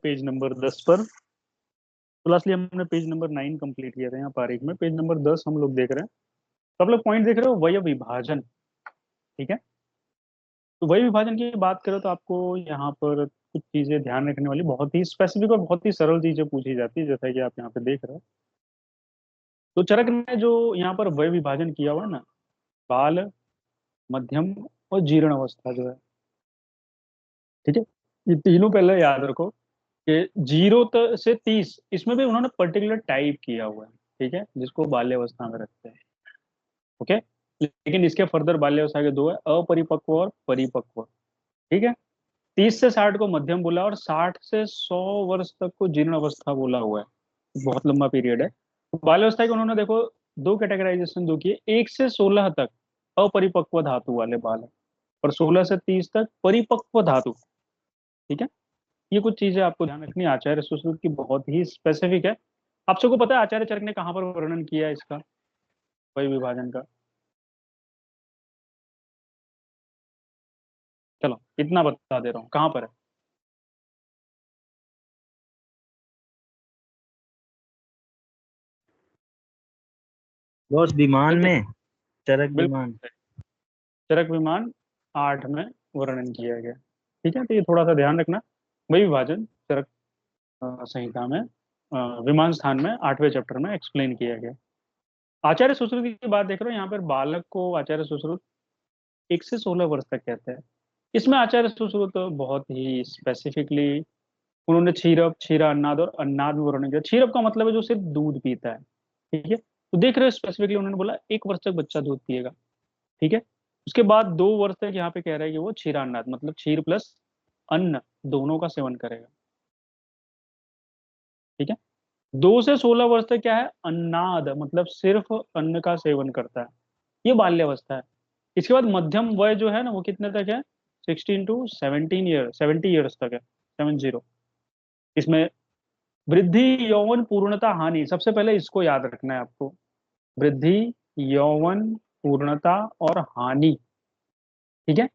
Page number 10 पर। तो lastly हमने पेज नंबर 9 कंप्लीट किया था यहाँ पारीख में। पेज नंबर 10 हम लोग देख रहे हैं। तो आप लोग पॉइंट देख रहे हो, वय विभाजन। ठीक है। तो वय विभाजन की बात करें तो आपको यहाँ पर कुछ चीजें ध्यान रखने वाली, बहुत ही स्पेसिफिक और बहुत ही सरल चीजें पूछी जाती है, जैसा कि आप यहाँ पे देख रहे हो। तो चरक ने जो यहाँ पर वय विभाजन किया हुआ है ना, बाल, मध्यम और जीर्ण अवस्था जो है, ठीक है, ये तीनों पहले याद रखो कि 0 से 30 इसमें भी उन्होंने पर्टिकुलर टाइप किया हुआ है। ठीक है, जिसको बाल्यावस्था में रखते हैं। ओके। लेकिन इसके फर्दर बाल्यावस्था के दो है, अपरिपक्व और परिपक्व। ठीक है। 30 से 60 को मध्यम बोला और 60 से 100 वर्ष तक को जीर्ण अवस्था बोला हुआ है। बहुत लंबा पीरियड है। बाल्यावस्था के उन्होंने देखो दो कैटेगराइजेशन दो किए, 1 से 16 तक अपरिपक्व धातु वाले बाल है, और 16 से 30 तक परिपक्व धातु। ठीक है। ये कुछ चीजें आपको ध्यान रखनी है, आचार्य सुश्रुत की बहुत ही स्पेसिफिक है। आप सबको पता है आचार्य चरक ने कहाँ पर वर्णन किया है इसका, वही विभाजन का? चलो इतना बता दे रहा हूँ, कहाँ पर है? बॉस विमान जल्दी। में, चरक विमान। बिल्कुल। चरक विमान 8 में वर्णन किया गया। ठीक है, तो ये थोड़ा सा ध्यान रखना। वही विभाजन चरक संहिता में विमान स्थान में 8वें चैप्टर में एक्सप्लेन किया गया। आचार्य सुश्रुत की बात देख रहे हो, यहाँ पर बालक को आचार्य सुश्रुत 1 से 16 वर्ष तक कहते हैं। इसमें आचार्य सुश्रुत बहुत ही स्पेसिफिकली उन्होंने क्षीरप, क्षीरा अन्नाद और अन्नाद में वर्णन किया। क्षीरप का मतलब है जो सिर्फ दूध पीता है। ठीक है, तो देख रहे हो स्पेसिफिकली उन्होंने बोला 1 वर्ष तक बच्चा दूध पिएगा। ठीक है। उसके बाद 2 वर्ष तक यहाँ पे कह रहा है कि वो क्षीरान्नाद मतलब क्षीर प्लस अन्न दोनों का सेवन करेगा। ठीक है। 2 से 16 वर्ष तक क्या है, अन्नाद मतलब सिर्फ अन्न का सेवन करता है। ये बाल्यावस्था है। इसके बाद मध्यम वय जो है ना, वो कितने तक है, 16 to 17 ईयर, 70 ईयर्स तक है, 70। इसमें वृद्धि, यौवन, पूर्णता, हानि, सबसे पहले इसको याद रखना है आपको। वृद्धि, यौवन, पूर्णता और हानि। ठीक है।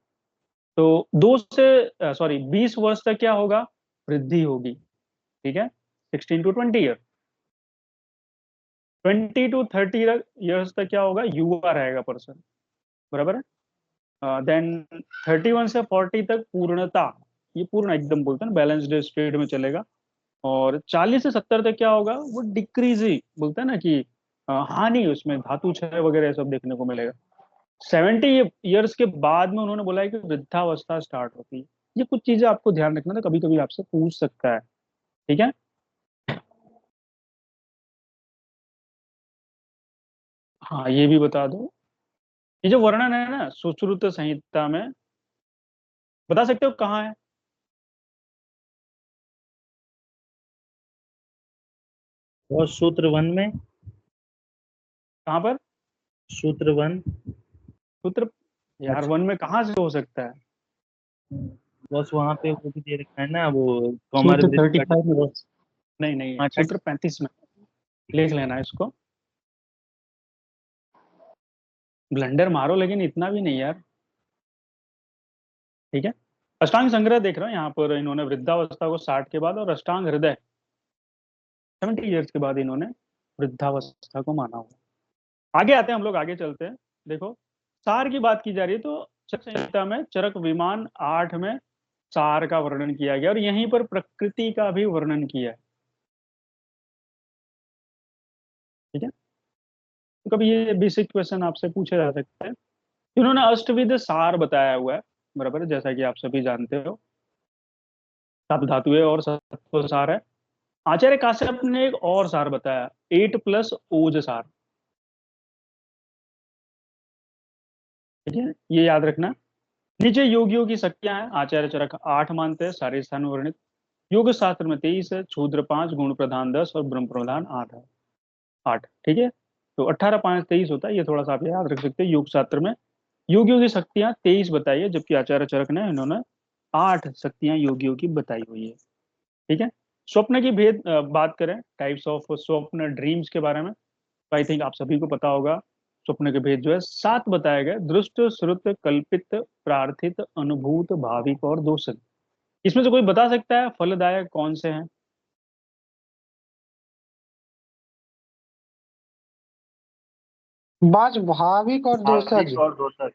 तो 20 वर्ष तक क्या होगा, वृद्धि होगी। ठीक है, 16 to 20 ईयर। 20 to 30 ईयर्स तक क्या होगा, युवा रहेगा पर्सन। बराबर है। देन 31 से 40 तक पूर्णता, ये पूर्ण एकदम बोलते हैं ना, बैलेंस्ड स्टेट में चलेगा। और 40 से 70 तक क्या होगा, वो डिक्रीज ही बोलते हैं ना कि हानि, उसमें धातु क्षय वगैरह सब देखने को मिलेगा। 70 ईयर्स के बाद में उन्होंने बोला है कि वृद्धावस्था स्टार्ट होती है। ये कुछ चीजें आपको ध्यान रखना था, कभी कभी आपसे पूछ सकता है। ठीक है। हाँ, ये भी बता दो, ये जो वर्णन है ना सुश्रुत संहिता में, बता सकते हो कहाँ है? और सूत्र वन में। कहाँ पर? सूत्र वन। सूत्र? यार अच्छा। वन में कहाँ से हो सकता है? बस वहां पे वो भी दे रखा है ना, वो कमर सूत्र वृत्त 35 में बस। नहीं नहीं, हाँ सूत्र 35 में लिख लेना इसको। ब्लंडर मारो लेकिन इतना भी नहीं यार। ठीक है। अष्टांग संग्रह देख रहे हो, यहाँ पर इन्होंने वृद्धावस्था को 60 के बाद और अष्टांग हृदय 70 ईयर्स के बाद इन्होंने वृद्धावस्था को माना हुआ। आगे आते हैं हम लोग, आगे चलते हैं। देखो, सार की बात की जा रही है तो चरक संहिता में चरक विमान 8 में सार का वर्णन किया गया और यहीं पर प्रकृति का भी वर्णन किया है। ठीक है। तो कभी ये बेसिक क्वेश्चन आपसे पूछा जा सकता है। इन्होंने अष्टविध सार बताया हुआ है, बराबर है, जैसा कि आप सभी जानते हो। सात धातुएं और सत्व सार है। आचार्य काश्यप ने एक और सार बताया, 8 प्लस ओज सार। ठीक है, ये याद रखना। नीचे योगियों की शक्तियां हैं, आचार्य चरक 8 मानते हैं, सारे स्थान में वर्णित। योग शास्त्र में 23 है, क्षुद्र 5, गुण प्रधान 10 और ब्रह्म प्रधान 8 है। 8, ठीक है। तो 18, 5, 23 होता है, ये थोड़ा सा आप याद रख सकते हैं। योग शास्त्र में योगियों की शक्तियां 23 बताई है, जबकि आचार्य चरक ने इन्होंने 8 शक्तियां योगियों की बताई हुई है। ठीक है। स्वप्न की बात करें, टाइप्स ऑफ स्वप्न, ड्रीम्स के बारे में, तो आई थिंक आप सभी को पता होगा। स्वप्न के भेद जो है 7 बताए गए, दृष्ट, श्रुत, कल्पित, प्रार्थित, अनुभूत, भाविक और दोषित। इसमें से कोई बता सकता है फलदायक कौन से हैं? बाज भाविक और दोषज। भाविक और दोषज।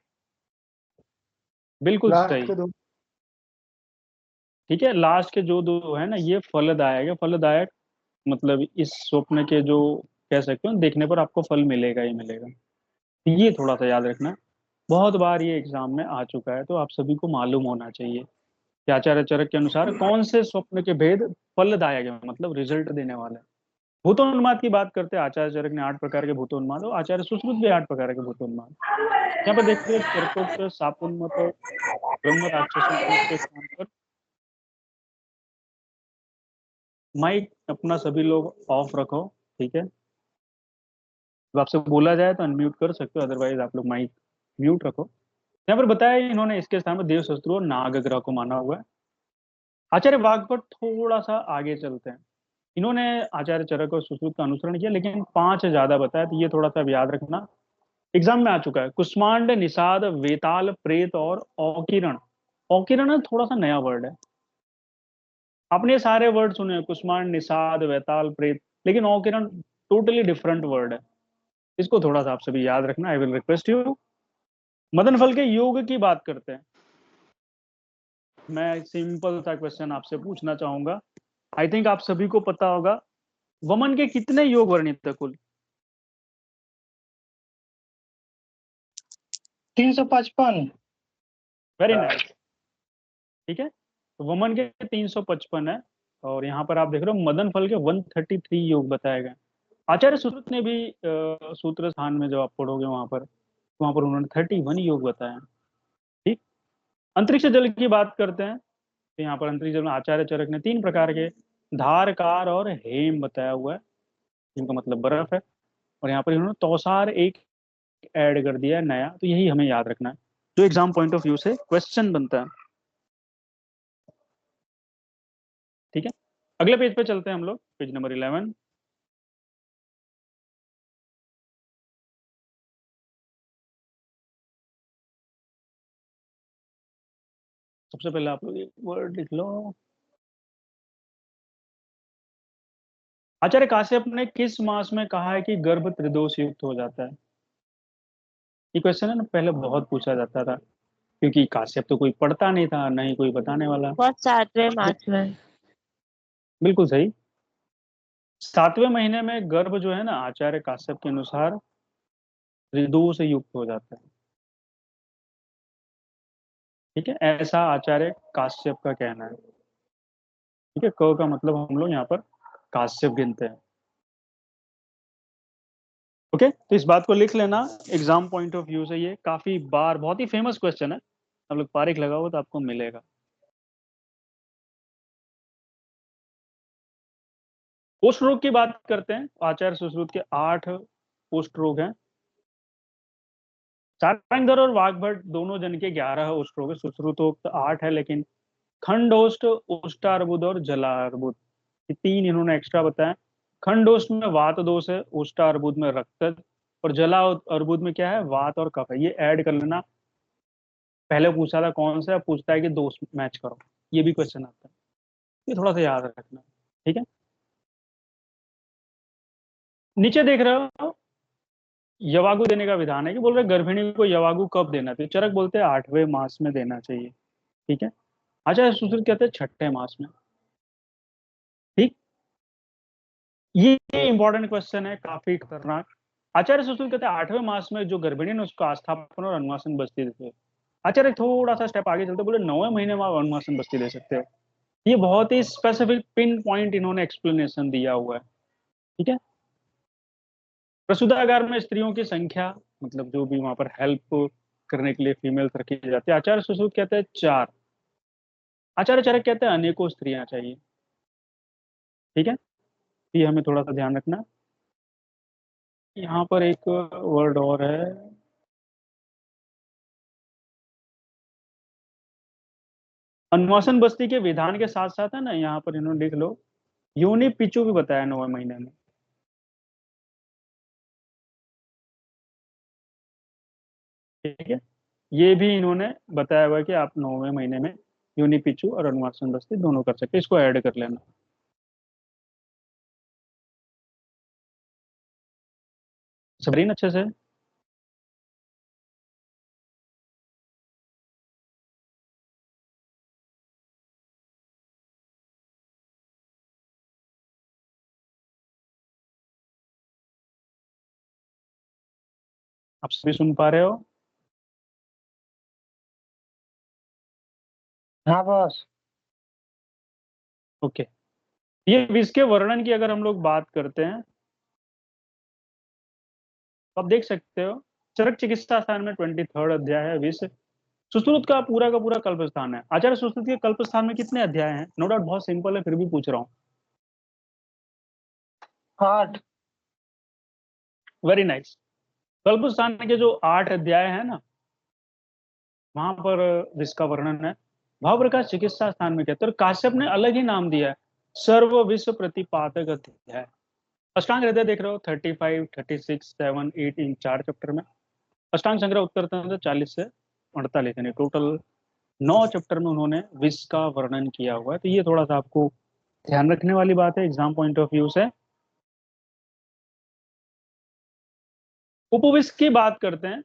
बिल्कुल लास्ट सही। के दो। ठीक है, लास्ट के जो दो है ना, ये फलदायक है। फलदायक मतलब इस स्वप्न के जो कह सकते हो, देखने पर आपको फल मिलेगा ही मिलेगा। ये थोड़ा सा याद रखना। बहुत बार ये एग्जाम में आ चुका है, तो आप सभी को मालूम होना चाहिए कि आचार्य चरक के अनुसार कौन से स्वप्न के भेद फलदायक है, मतलब रिजल्ट देने वाले हैं। भूतोन्माद की बात करते हैं, आचार्य चरक ने 8 प्रकार के भूतोन्माद, और आचार्य सुश्रुत भी 8 प्रकार के भूतोन्माद। यहाँ पर देखते हैं चरकोक्त, शापोन्मत, ब्रह्म राक्षसों के स्थान पर माइक अपना सभी लोग ऑफ रखो। ठीक है, जब आपसे बोला जाए तो अनम्यूट कर सकते हो, अदरवाइज आप लोग माइक म्यूट रखो। यहाँ पर बताया इन्होंने इसके स्थान में देव शत्रु और नाग ग्रह को माना हुआ है। आचार्य वाग्भट थोड़ा सा आगे चलते हैं। इन्होंने आचार्य चरक और सुश्रुत का अनुसरण किया, लेकिन 5 ज्यादा बताया, तो ये थोड़ा सा अब याद रखना, एग्जाम में आ चुका है। कुष्मांड, निषाद, वेताल, प्रेत और औकिरण। औकिरण ना थोड़ा सा नया वर्ड है। आपने ये सारे वर्ड सुने हैं, कुष्मांड, निषाद, वेताल, प्रेत, लेकिन औकिरण टोटली डिफरेंट वर्ड है। इसको थोड़ा सा आप सभी याद रखना, I will request you. Madan फल के योग की बात करते हैं। मैं सिंपल सा क्वेश्चन आपसे पूछना चाहूंगा। आई थिंक आप सभी को पता होगा, वमन के कितने योग वर्णित है कुल? 355। Very nice. ठीक है, तो वमन के 355 है। और यहाँ पर आप देख रहे हो मदन फल के 133 योग बताए गए। आचार्य सुश्रुत ने भी सूत्र स्थान में जब आप पढ़ोगे वहां पर उन्होंने 31 योग बताए हैं। ठीक। अंतरिक्ष जल की बात करते हैं, तो यहाँ पर अंतरिक्ष जल में आचार्य चरक ने 3 प्रकार के धार, कार और हेम बताया हुआ है, जिनका मतलब बर्फ है। और यहाँ पर इन्होंने तौसार एक ऐड कर दिया है नया, तो यही हमें याद रखना है जो एग्जाम पॉइंट ऑफ व्यू से क्वेश्चन बनता है। ठीक है, अगले पेज पे चलते हैं हम लोग, पेज नंबर 11। सबसे पहले आप लोग एक वर्ड लिख लो। आचार्य काश्यप ने किस मास में कहा है कि गर्भ त्रिदोष युक्त हो जाता है? ये क्वेश्चन है ना, पहले बहुत पूछा जाता था, क्योंकि काश्यप तो कोई पढ़ता नहीं था, ना ही कोई बताने वाला। बहुत 7वें मार्च में। बिल्कुल सही। 7वें महीने में गर्भ जो है ना, आचार्य काश्यप के अनुसार त्रिदोष से युक्त हो जाता है। ठीक है, ऐसा आचार्य काश्यप का कहना है। ठीक है, क का मतलब हम लोग यहाँ पर काश्यप गिनते हैं। ओके, तो इस बात को लिख लेना, एग्जाम पॉइंट ऑफ व्यू से ये काफी बार बहुत ही फेमस क्वेश्चन है। आप लोग पारिक लगाओ तो आपको मिलेगा। पोस्ट रोग की बात करते हैं। आचार्य सुश्रुत के 8 पोस्ट रोग हैं। चारणधर और वाग्भट दोनों जन के 11 ओष्ट रोग है। सुश्रुतोक्त 8 है, लेकिन खंडोष्ट, उष्टार्बुद और जलार्बुद, ये 3 इन्होंने एक्स्ट्रा बताया। खंडोष्ट में वात दोष है, उष्टार्बुद में रक्त, और जला अर्बुद में क्या है, वात और कफ है। ये ऐड कर लेना। पहले पूछा था कौन सा, पूछता है कि दोष मैच करो, ये भी क्वेश्चन आता है। ये थोड़ा सा याद रखना। ठीक है, नीचे देख रहे हो यवागु देने का विधान है, कि बोल रहे गर्भिणी को यवागु कब देना चाहिए? चरक बोलते हैं 8वें मास में देना चाहिए। ठीक है, आचार्य सुश्रुत कहते हैं 6ठे मास में। ठीक, ये इंपॉर्टेंट क्वेश्चन है, काफी खतरनाक। आचार्य सुश्रुत कहते हैं 8वें मास में जो गर्भिणी है उसको आस्थापन और अनुवासन बस्ती देते हैं। आचार्य थोड़ा सा स्टेप आगे चलते बोले 9वें महीने में आप अनुवासन बस्ती दे सकते हो। ये बहुत ही स्पेसिफिक पिन पॉइंट इन्होंने एक्सप्लेनेशन दिया हुआ है। ठीक है, प्रसूतागार में स्त्रियों की संख्या, मतलब जो भी वहां पर हेल्प करने के लिए फीमेल्स रखी जाती है, आचार्य सुश्रुत कहते हैं 4। आचार्य चरक कहते हैं अनेकों स्त्रियां चाहिए। ठीक है, ये हमें थोड़ा सा ध्यान रखना। यहाँ पर एक वर्ड और है, अनुवासन बस्ती के विधान के साथ साथ है ना, यहाँ पर इन्होंने लिख लो योनि पिचू भी बताया 9वें महीने में। ठीक है, ये भी इन्होंने बताया हुआ है कि आप 9वें महीने में यूनिपिचू और अनुवासन बस्ती दोनों कर सकते हैं, इसको ऐड कर लेना। सबरीन अच्छे से? आप सभी सुन पा रहे हो? हाँ बॉस। ओके। ये विष के वर्णन की अगर हम लोग बात करते हैं तो आप देख सकते हो चरक चिकित्सा स्थान में 23rd अध्याय है विष। सुश्रुत का पूरा कल्प स्थान है। आचार्य सुश्रुत के कल्प स्थान में कितने अध्याय हैं? नो डाउट बहुत सिंपल है, फिर भी पूछ रहा हूँ। 8। Very nice. कल्प स्थान के जो 8 अध्याय है ना, वहां पर विष का वर्णन है। भाव प्रकाश चिकित्सा स्थान में कहते हैं, और काश्यप ने अलग ही नाम दिया है, सर्व विश्व प्रतिपादक अध्याय। अष्टांग हृदय देख रहे हो, 35, 36, 7, 8 इन 4 चैप्टर में। अष्टांग संग्रह उत्तर तंत्र 40 से 48 यानी टोटल 9 चैप्टर में उन्होंने विष का वर्णन किया हुआ है। तो ये थोड़ा सा आपको ध्यान रखने वाली बात है एग्जाम पॉइंट ऑफ व्यू से। उपविष की बात करते हैं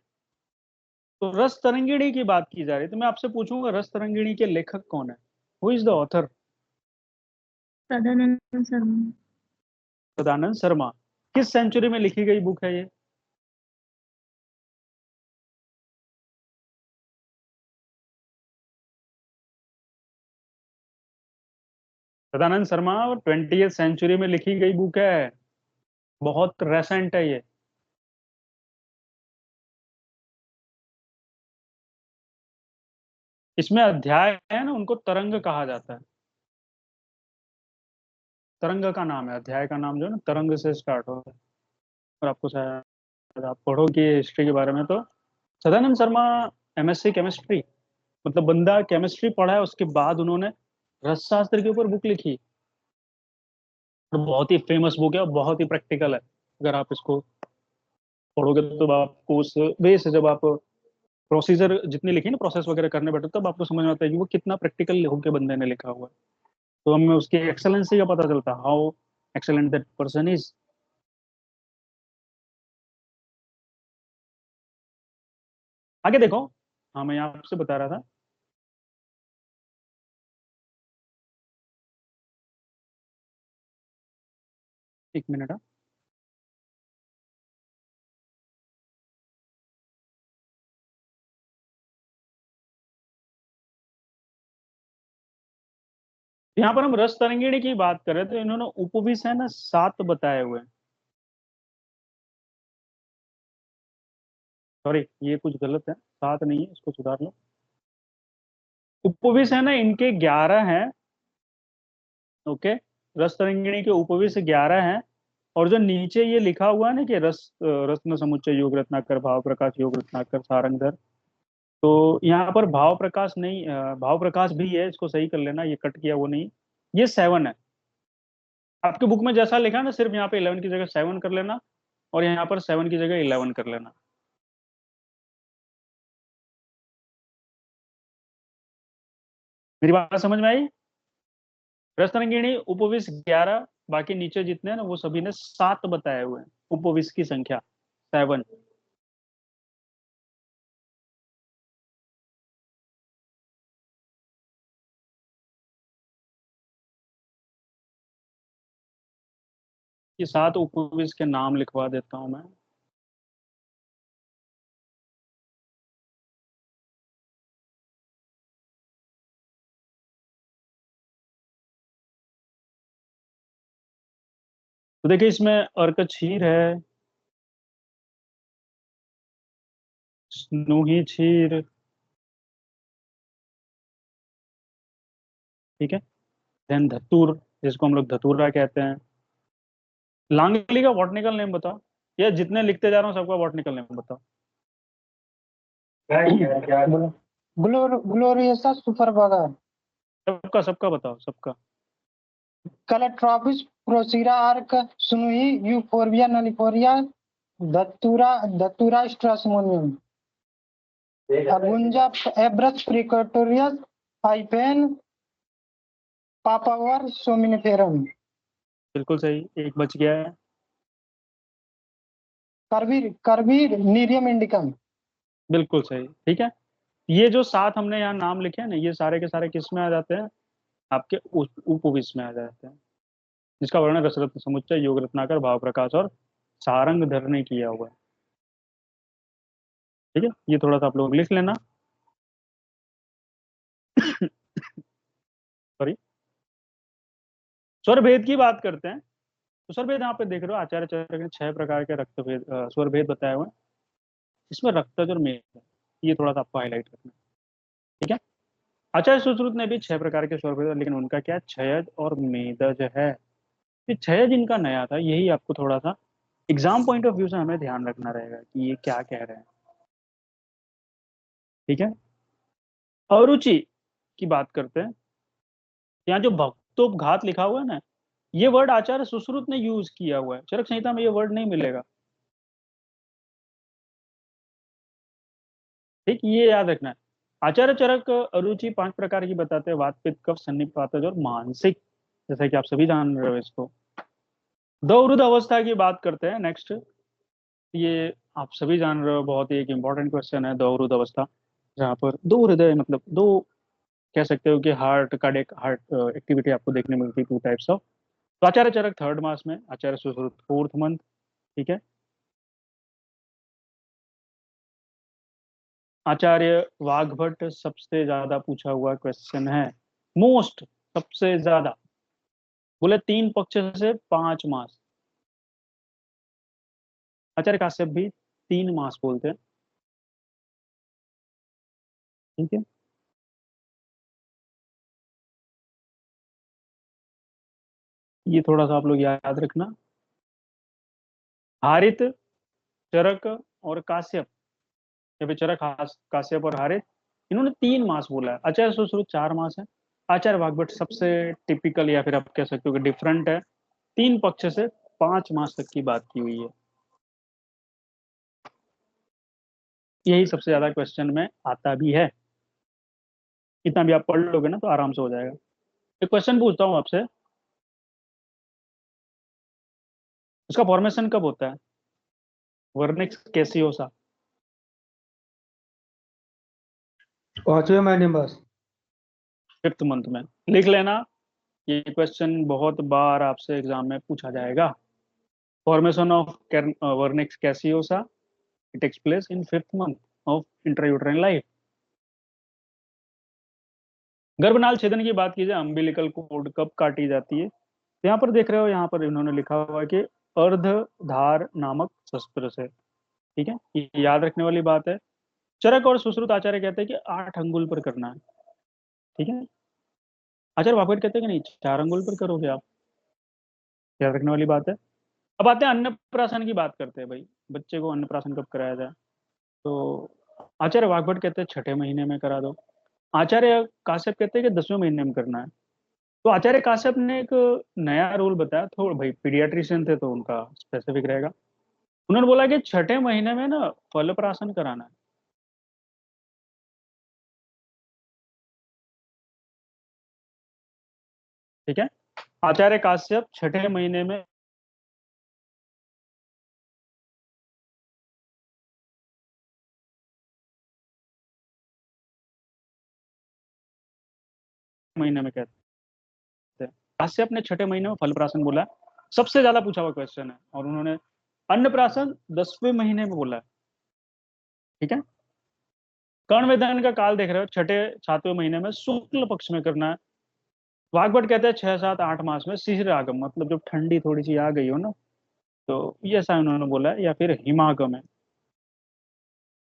तो रस तरंगिणी की बात की जा रही है, तो मैं आपसे पूछूंगा रस तरंगिणी के लेखक कौन है? Who is the author? Sadanand Sharma. Sadanand Sharma. किस सेंचुरी में लिखी गई बुक है ये? सदानंद शर्मा और 20th सेंचुरी में लिखी गई बुक है, बहुत रेसेंट है ये। इसमें अध्याय है ना, उनको तरंग कहा जाता है। तरंग का नाम है, अध्याय का नाम जो है ना तरंग से स्टार्ट होता है। और आपको शायद आप पढ़ोगे हिस्ट्री के बारे में तो सदानंद शर्मा एमएससी केमिस्ट्री, मतलब बंदा केमिस्ट्री पढ़ा है, उसके बाद उन्होंने रसशास्त्र के ऊपर बुक लिखी। और बहुत ही फेमस बुक है और बहुत ही प्रैक्टिकल है। अगर आप इसको पढ़ोगे तो आपको उस वे से जब आप प्रोसीजर जितनी लिखी ना, प्रोसेस वगैरह करने बैठे तब आपको समझ में आता है कि वो कितना प्रैक्टिकल होकर बंदे ने लिखा हुआ है। तो हमें उसकी एक्सेलेंसी का पता चलता है, how excellent that person is. आगे देखो। हाँ मैं आपसे बता रहा था, एक मिनट। हाँ, यहाँ पर हम रस तरंगिणी की बात करें तो इन्होंने उपविष है ना 7 बताए हुए हैं। सॉरी ये कुछ गलत है, 7 नहीं है, इसको सुधार लो। उपविष है ना इनके 11 हैं। ओके। रस तरंगिणी के उपविष 11 हैं। और जो नीचे ये लिखा हुआ है ना कि रत्न समुच्चय योग रत्नाकर भाव प्रकाश योग रत्नाकर सारंगधर, तो यहाँ पर भाव प्रकाश नहीं, भाव प्रकाश भी है, इसको सही कर लेना, ये कट किया वो नहीं। ये 7 है। आपके बुक में जैसा लिखा है ना, सिर्फ यहाँ पे 11 की जगह 7 कर लेना, और यहाँ पर 7 की जगह 11 कर लेना। मेरी बात समझ में आई? रसरंगिणी उपविश 11, बाकी नीचे जितने हैं ना वो सभी ने 7 बताए हुए हैं, उपविश की संख्या 7। ये 7 उपविश के नाम लिखवा देता हूं मैं। तो देखिए इसमें अर्क क्षीर है, स्नूही क्षीर, ठीक है, देन धतूर, जिसको हम लोग धतूरा कहते हैं। लांगली का बॉटनिकल नेम बताओ, या जितने लिखते जा रहा हूँ सबका बॉटनिकल नेम बताओ। ग्लोरियसा सुपरबगा। सबका सबका बताओ, सबका। कलेट्रॉपिस प्रोसीरा आर्क सुनुई यूफोर्बिया नलिफोरिया धतूरा धतूरा स्ट्रासमोनियम। अगुंजा एब्रस प्रिकटोरियस हाइफेन पापावर सोमिनिफेरम। बिल्कुल सही, एक बच गया है। करवीर करवीर नीरियम इंडिकम। बिल्कुल सही, ठीक है। ये जो 7 हमने यहाँ नाम लिखे हैं ना, ये सारे के सारे किस में आ जाते हैं, आपके उपविश में आ जाते हैं, जिसका वर्णन रसरत्न समुच्चय, योग रत्नाकर, भाव प्रकाश और सारंगधर ने किया हुआ है। ठीक है, ये थोड़ा सा आप लोग लिख लेना। सॉरी। स्वर भेद की बात करते हैं, तो स्वर भेद यहाँ पे देख रहे हो, आचार्य चरक ने 6 प्रकार के रक्त भेद स्वर भेद बताए हुए हैं। इसमें रक्तज और मेद है, ये थोड़ा सा आपको हाईलाइट करना है। ठीक है, आचार्य सुश्रुत ने भी 6 प्रकार के स्वर भेद, लेकिन उनका क्या क्षयज और मेदज है। ये क्षयज इनका नया था, यही आपको थोड़ा सा एग्जाम पॉइंट ऑफ व्यू से हमें ध्यान रखना रहेगा कि ये क्या कह रहे हैं। ठीक है, अरुचि की बात करते हैं। यहाँ जो भक्तोपघात लिखा हुआ है ना, ये वर्ड आचार्य सुश्रुत ने यूज किया हुआ है, चरक संहिता में ये वर्ड नहीं मिलेगा। ठीक, ये याद रखना है। आचार्य चरक अरुचि 5 प्रकार की बताते हैं, वात पित्त कफ सन्निपातज और मानसिक, जैसा कि आप सभी जान रहे हो इसको। दौरुद अवस्था की बात करते हैं नेक्स्ट। ये आप सभी जान रहे हो, बहुत ही एक इंपॉर्टेंट क्वेश्चन है दौरुद अवस्था, जहाँ पर दो हृदय, मतलब दो, कह सकते हो कि हार्ट कार्डियक हार्ट एक्टिविटी आपको देखने मिलती है, 2 टाइप्स ऑफ। तो आचार्य चरक 3rd मास में, आचार्य सुश्रुत 4th मंथ। ठीक है, आचार्य वाघभट्ट सबसे ज्यादा पूछा हुआ क्वेश्चन है, मोस्ट, सबसे ज्यादा, बोले 3 पक्ष से 5 मास। आचार्य काश्यप भी 3 मास बोलते हैं। ठीक है, ये थोड़ा सा आप लोग याद रखना। हारित, चरक और काश्यप, या फिर चरक, काश्यप और हारित, इन्होंने 3 मास बोला है। आचार्य सुश्रुत 4 मास है। आचार्य वाग्भट सबसे टिपिकल, या फिर आप कह सकते हो कि डिफरेंट है, 3 पक्ष से 5 मास तक की बात की हुई है। यही सबसे ज्यादा क्वेश्चन में आता भी है। इतना भी आप पढ़ लोगे ना तो आराम से हो जाएगा। एक क्वेश्चन पूछता हूँ आपसे, उसका फॉर्मेशन कब होता है, वर्निक्स कैसियोसा? 5वें महीने बस। 5th मंथ में। लिख लेना, ये क्वेश्चन बहुत बार आपसे एग्जाम में पूछा जाएगा। Formation of vernix caseosa, it takes place in 5th month of intrauterine life. गर्भनाल छेदन की बात की जाए, अम्बिलिकल कोड कब काटी जाती है, तो यहाँ पर देख रहे हो, यहाँ पर इन्होंने लिखा हुआ है कि अर्धधार नामक शस्त्र से। ठीक है, ये याद रखने वाली बात है। चरक और सुश्रुत आचार्य कहते हैं कि 8 अंगुल पर करना है। ठीक है, आचार्य वाग्भट कहते हैं कि नहीं, 4 अंगुल पर करोगे आप, याद रखने वाली बात है। अब आते हैं अन्नप्राशन की बात करते हैं भाई, बच्चे को अन्नप्राशन कब कराया जाए, तो आचार्य वाग्भट कहते हैं 6ठे महीने में करा दो। आचार्य काश्यप कहते हैं कि 10वें महीने में करना है। तो आचार्य काश्यप ने एक नया रूल बताया, थोड़ा भाई पीडियाट्रिशियन थे तो उनका स्पेसिफिक रहेगा। उन्होंने बोला कि 6ठे महीने में ना फलप्राशन कराना है। ठीक है, आचार्य काश्यप 6ठे महीने में कहते हैं। काश्यप ने 6ठे महीने में फलप्राशन बोला है, सबसे ज्यादा पूछा हुआ क्वेश्चन है। और उन्होंने अन्नप्राशन 10वें महीने में बोला है। ठीक है, कर्ण वेदन का काल देख रहे हो, 6ठे 7वें महीने में शुक्ल पक्ष में करना है। वाग्भट कहते हैं 6 7 8 मास में शिशिर आगम, मतलब जब ठंडी थोड़ी सी आ गई हो ना, तो ये ऐसा उन्होंने बोला है, या फिर हिमागम है।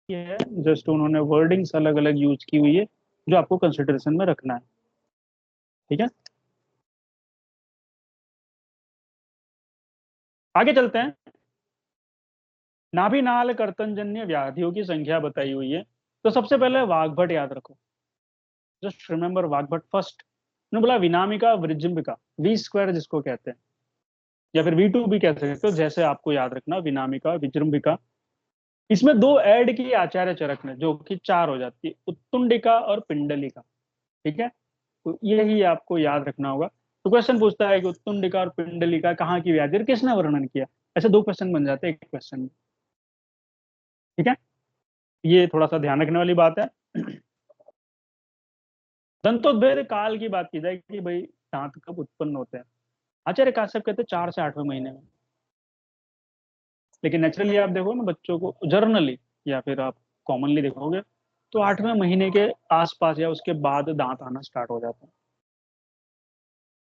ये है, जस्ट उन्होंने वर्डिंग्स अलग अलग यूज की हुई है, जो आपको कंसिडरेशन में रखना है। ठीक है, आगे चलते हैं। नाभिनाल कर्तनजन्य व्याधियों की संख्या बताई हुई है, तो सबसे पहले वाग्भट याद रखो, जस्ट रिमेंबर वाग्भट फर्स्ट। उन्होंने बोला विनामिका वृज्जिम्बिका, V² जिसको कहते हैं, या फिर V2 भी कह सकते हो, जैसे आपको याद रखना, विनामिका विजृंभिका। इसमें 2 ऐड की आचार्य चरक ने, जो कि 4 हो जाती है, उत्तुंडिका और पिंडलिका। ठीक है, तो यही आपको याद रखना होगा। तो क्वेश्चन पूछता है कि उत्तुंडिका और पिंडलिका कहाँ की व्याधि और किसने वर्णन किया, ऐसे 2 क्वेश्चन बन जाते हैं एक क्वेश्चन में। ठीक है, ये थोड़ा सा ध्यान रखने वाली बात है। दंतोद्भेद काल की बात की जाए कि भाई दांत कब उत्पन्न होते हैं, आचार्य काश्यप कहते हैं 4 से 8वें महीने में। लेकिन नेचुरली आप देखो ना बच्चों को जर्नली या फिर आप कॉमनली देखोगे तो 8वें महीने के आसपास या उसके बाद दांत आना स्टार्ट हो जाते हैं।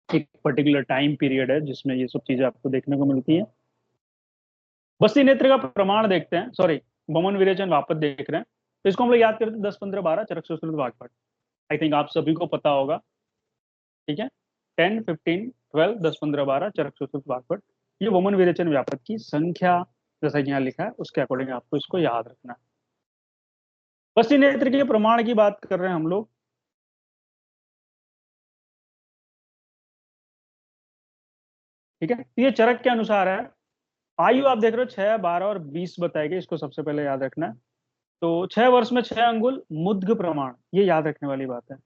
एक पर्टिकुलर टाइम पीरियड है जिसमें ये सब चीजें आपको देखने को मिलती है। बस्ती नेत्र का प्रमाण देखते हैं, सॉरी बमन विरेचन वापस देख रहे हैं, तो इसको हम लोग याद करते हैं 10 15 12 चरक सुश्रुत वाग्भट। आई थिंक आप सभी को पता होगा। ठीक है, 10 15 12 10 15 12 चरक सुश्रुत वाग्भट, ये वमन विरेचन व्यापक की संख्या जैसा कि यहाँ लिखा है उसके अकॉर्डिंग आपको इसको याद रखना है। बस्ती नेत्र के प्रमाण की बात कर रहे हैं हम लोग। ठीक है, तो ये चरक के अनुसार है। आयु आप देख रहे हो 6 12 और 20 बताए गए, इसको सबसे पहले याद रखना है। तो 6 वर्ष में 6 अंगुल मुद्ग प्रमाण, ये याद रखने वाली बात है।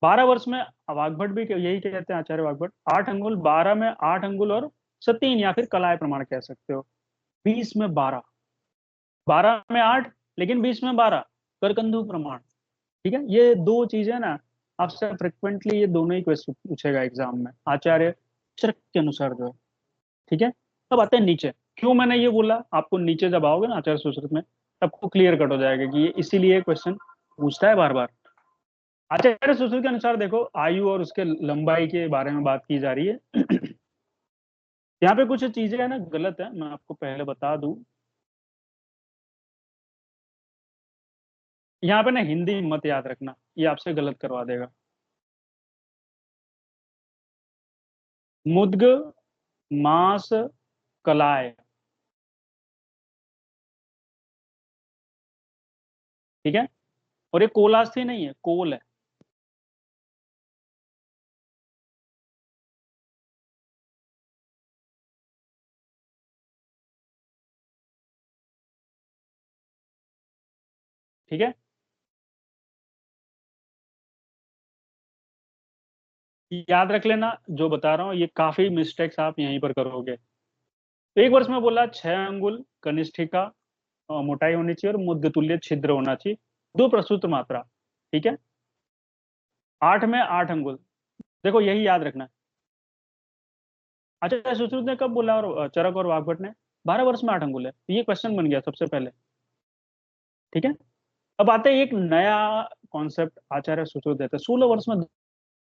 12 वर्ष में वाग्भट भी यही कहते हैं आचार्य वाग्भट, 8 अंगुल, 12 में 8 अंगुल और 3 या फिर कलाय प्रमाण कह सकते हो। 20 में 12, 12 में 8 लेकिन 20 में 12 करकंधु प्रमाण। ठीक है, ये 2 चीजें ना आपसे फ्रिक्वेंटली ये दोनों ही क्वेश्चन पूछेगा एग्जाम में आचार्य चरक के अनुसार जो है। ठीक है, अब आते हैं नीचे। क्यों मैंने ये बोला, आपको नीचे जब आओगे ना आचार्य सुश्रुत में आपको क्लियर कट हो जाएगा कि ये इसीलिए क्वेश्चन पूछता है बार बार। आचार्य सुश्रुत के अनुसार देखो आयु और उसके लंबाई के बारे में बात की जा रही है। यहाँ पे कुछ चीजें है ना गलत है, मैं आपको पहले बता दूं। यहाँ पे ना हिंदी मत याद रखना, ये आपसे गलत करवा देगा। मुद्ग, मांस, कलाय। ठीक है, और ये कोलास्थी नहीं है, कोल है। ठीक है, याद रख लेना जो बता रहा हूँ, ये काफी मिस्टेक्स आप यहीं पर करोगे। तो एक वर्ष में बोला 6 अंगुल कनिष्ठिका मोटाई होनी चाहिए और मुद्ग तुल्य छिद्र होना चाहिए, 2 प्रसूत मात्रा। ठीक है, 8 में 8 अंगुल, देखो यही याद रखना है। अच्छा सुश्रुत ने कब बोला और चरक और वाग्भट ने 12 वर्ष में 8 अंगुल है, तो ये क्वेश्चन बन गया सबसे पहले। ठीक है, अब आते हैं एक नया कॉन्सेप्ट आचार्य सुश्रुत देते हैं, 16 वर्ष में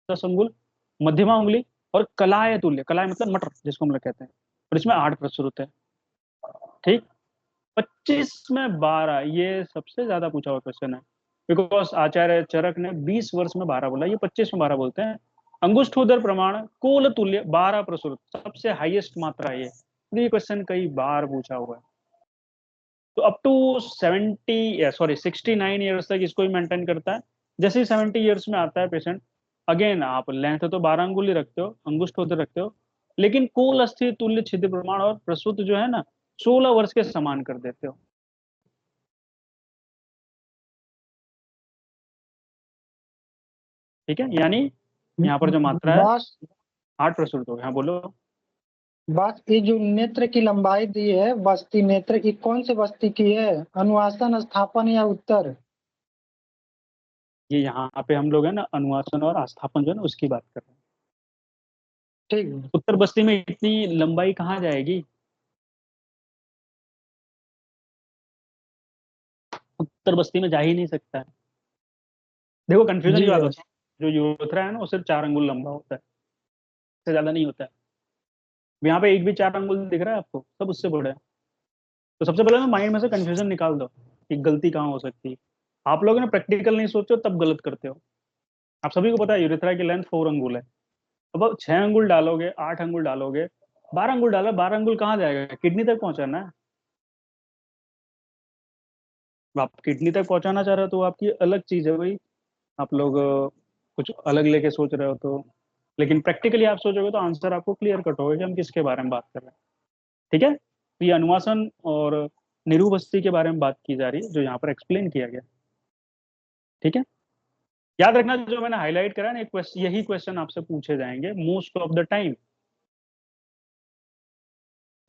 10 अंगुल मध्यमा उंगली और कलाय तुल्य, कलाय मतलब मटर जिसको हम लोग कहते हैं, और इसमें 8 प्रसुत है। ठीक, 25 में 12, ये सबसे ज्यादा पूछा हुआ क्वेश्चन है, बिकॉज आचार्य चरक ने 20 वर्ष में 12 बोला, ये 25 में 12 बोलते हैं। अंगुष्ठ उदर प्रमाण कोल तुल्य 12 प्रसुत, सबसे हाईएस्ट मात्रा है ये। तो ये क्वेश्चन कई बार पूछा हुआ है। तो अप टू 70 सॉरी 69 ईयर्स तक इसको ही मेंटेन करता है। जैसे ही 70 ईयर्स में आता है पेशेंट, अगेन आप लेंथ तो 12 अंगुल ही रखते हो, अंगुष्ठ होते रखते हो, लेकिन कोल अस्थि तुल्य छिद्र प्रमाण और प्रसूत जो है ना 16 वर्ष के समान कर देते हो। ठीक है, यानी यहाँ पर जो मात्रा है बस 8 प्रसूत हो गया। हाँ बोलो। बस ये जो नेत्र की लंबाई दी है बस्ती नेत्र की, कौन से बस्ती की है, अनुवासन, स्थापन या उत्तर? ये यहाँ पे हम लोग है ना अनुवासन और आस्थापन जो है ना उसकी बात कर रहे हैं। ठीक है। उत्तर बस्ती में इतनी लंबाई कहाँ जाएगी, उत्तर बस्ती में जा ही नहीं सकता है। देखो कंफ्यूजन जी की बात है। होती है, जो यूरेथ्रा है ना वो सिर्फ 4 अंगुल लंबा होता है, इससे ज्यादा नहीं होता है। यहाँ पे एक भी 4 अंगुल दिख रहा है आपको, सब उससे बड़े हैं। तो सबसे पहले ना माइंड में से कंफ्यूजन निकाल दो कि गलती कहाँ हो सकती है। आप लोग ना प्रैक्टिकल नहीं सोचो तब गलत करते हो। आप सभी को पता है यूरेथ्रा की लेंथ 4 अंगुल है। अब 6 अंगुल डालोगे, 8 अंगुल डालोगे, 12 अंगुल डालो, 12 अंगुल कहाँ जाएगा, किडनी तक पहुंचाना है। अब आप किडनी तक पहुंचाना चाह रहे हो तो वो आपकी अलग चीज है भाई, आप लोग कुछ अलग लेके सोच रहे हो तो। लेकिन प्रैक्टिकली आप सोचोगे तो आंसर आपको क्लियर कट होगा कि हम किसके बारे में बात कर रहे हैं। ठीक है, तो ये अनुवासन और निरूबस्ती के बारे में बात की जा रही है जो यहाँ पर एक्सप्लेन किया गया। ठीक है, याद रखना जो मैंने हाईलाइट करा ना, यही क्वेश्चन आपसे पूछे जाएंगे मोस्ट ऑफ द टाइम।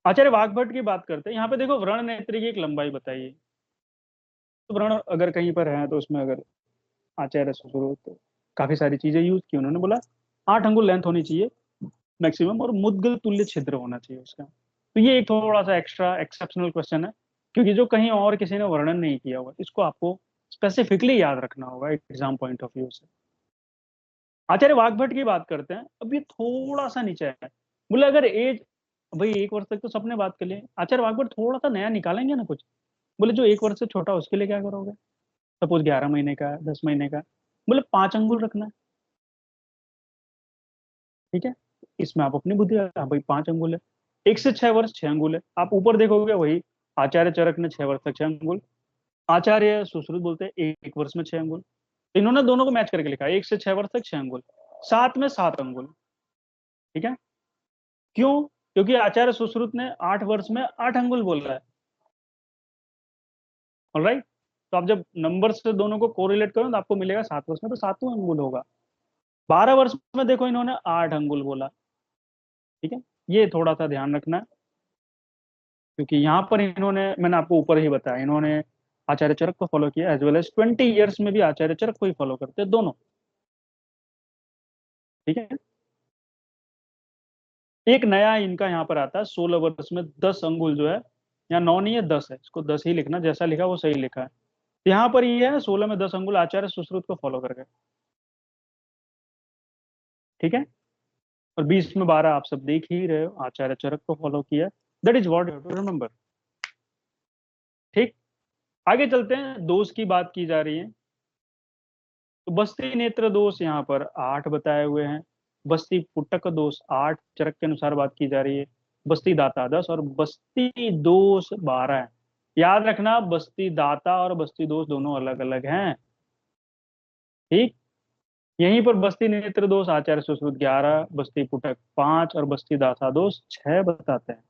आचार्य वाग्भट की बात करते हैं। यहाँ पे देखो व्रण नेत्र की एक लंबाई बताइए। तो व्रण अगर कहीं पर है तो उसमें अगर आचार्य सुश्रुत तो काफी सारी चीजें यूज की उन्होंने, बोला 8 अंगुल लेंथ होनी चाहिए मैक्सिमम, और मुद्गल तुल्य छिद्र होना चाहिए उसका। तो ये एक थोड़ा सा एक्स्ट्रा एक्सेप्शनल क्वेश्चन है, क्योंकि जो कहीं और किसी ने वर्णन नहीं किया हुआ, इसको आपको स्पेसिफिकली याद रखना होगा एग्जाम पॉइंट ऑफ व्यू से। आचार्य वाग्भट की बात करते हैं। अब ये थोड़ा सा नीचे है, बोले अगर एज, भाई 1 वर्ष तक तो सबने बात कर ली, आचार्य वाग्भट थोड़ा सा नया निकालेंगे ना कुछ। बोले जो 1 वर्ष से छोटा उसके लिए क्या करोगे, सपोज 11 महीने का, 10 महीने का, बोले 5 अंगुल रखना है। ठीक है, इसमें आप अपनी बुद्धि हाँ भाई 5 अंगुल है। 1 से 6 वर्ष 6 अंगुल है। आप ऊपर देखोगे वही आचार्य चरक ने 6 वर्ष तक 6 अंगुल, आचार्य सुश्रुत बोलते हैं 1 वर्ष में 6 अंगुल। इन्होंने दोनों को मैच करके लिखा है, 1 से 6 वर्ष तक 6 अंगुल, 7 में 7 अंगुल। ठीक है, क्यों? क्योंकि आचार्य सुश्रुत ने 8 वर्ष में 8 अंगुल बोला है। ऑलराइट, तो आप जब नंबर से दोनों को कोरिलेट करो तो आपको मिलेगा 7 वर्ष में तो 7वां अंगुल होगा। 12 वर्ष में देखो इन्होंने 8 अंगुल बोला। ठीक है, ये थोड़ा सा ध्यान रखना है, क्योंकि यहाँ पर इन्होंने, मैंने आपको ऊपर ही बताया, इन्होंने आचार्य चरक को फॉलो किया, एज वेल एज 20 ईयर्स में भी आचार्य चरक को ही फॉलो करते हैं दोनों। ठीक है, एक नया इनका यहाँ पर आता है 16 वर्ष में 10 अंगुल जो है, यहाँ 9 नहीं है 10 है, इसको 10 ही लिखना, जैसा लिखा वो सही लिखा है। तो यहाँ पर ये है 16 में 10 अंगुल आचार्य सुश्रुत को फॉलो करके। ठीक है, और 20 में 12 आप सब देख ही रहे हो, आचार्य चरक को फॉलो किया। That is what you to remember. ठीक, आगे चलते हैं, दोष की बात की जा रही है। तो बस्ती नेत्र दोष यहाँ पर 8 बताए हुए हैं, बस्ती पुटक दोष 8 चरक के अनुसार बात की जा रही है, बस्ती दाता 10 और बस्ती दोष 12 है। याद रखना बस्ती दाता और बस्ती दोष दोनों अलग अलग हैं। ठीक, यहीं पर बस्ती नेत्र दोष आचार्य सुश्रुत 11, बस्ती पुटक 5 और बस्ती दाता दोष 6 बताते हैं।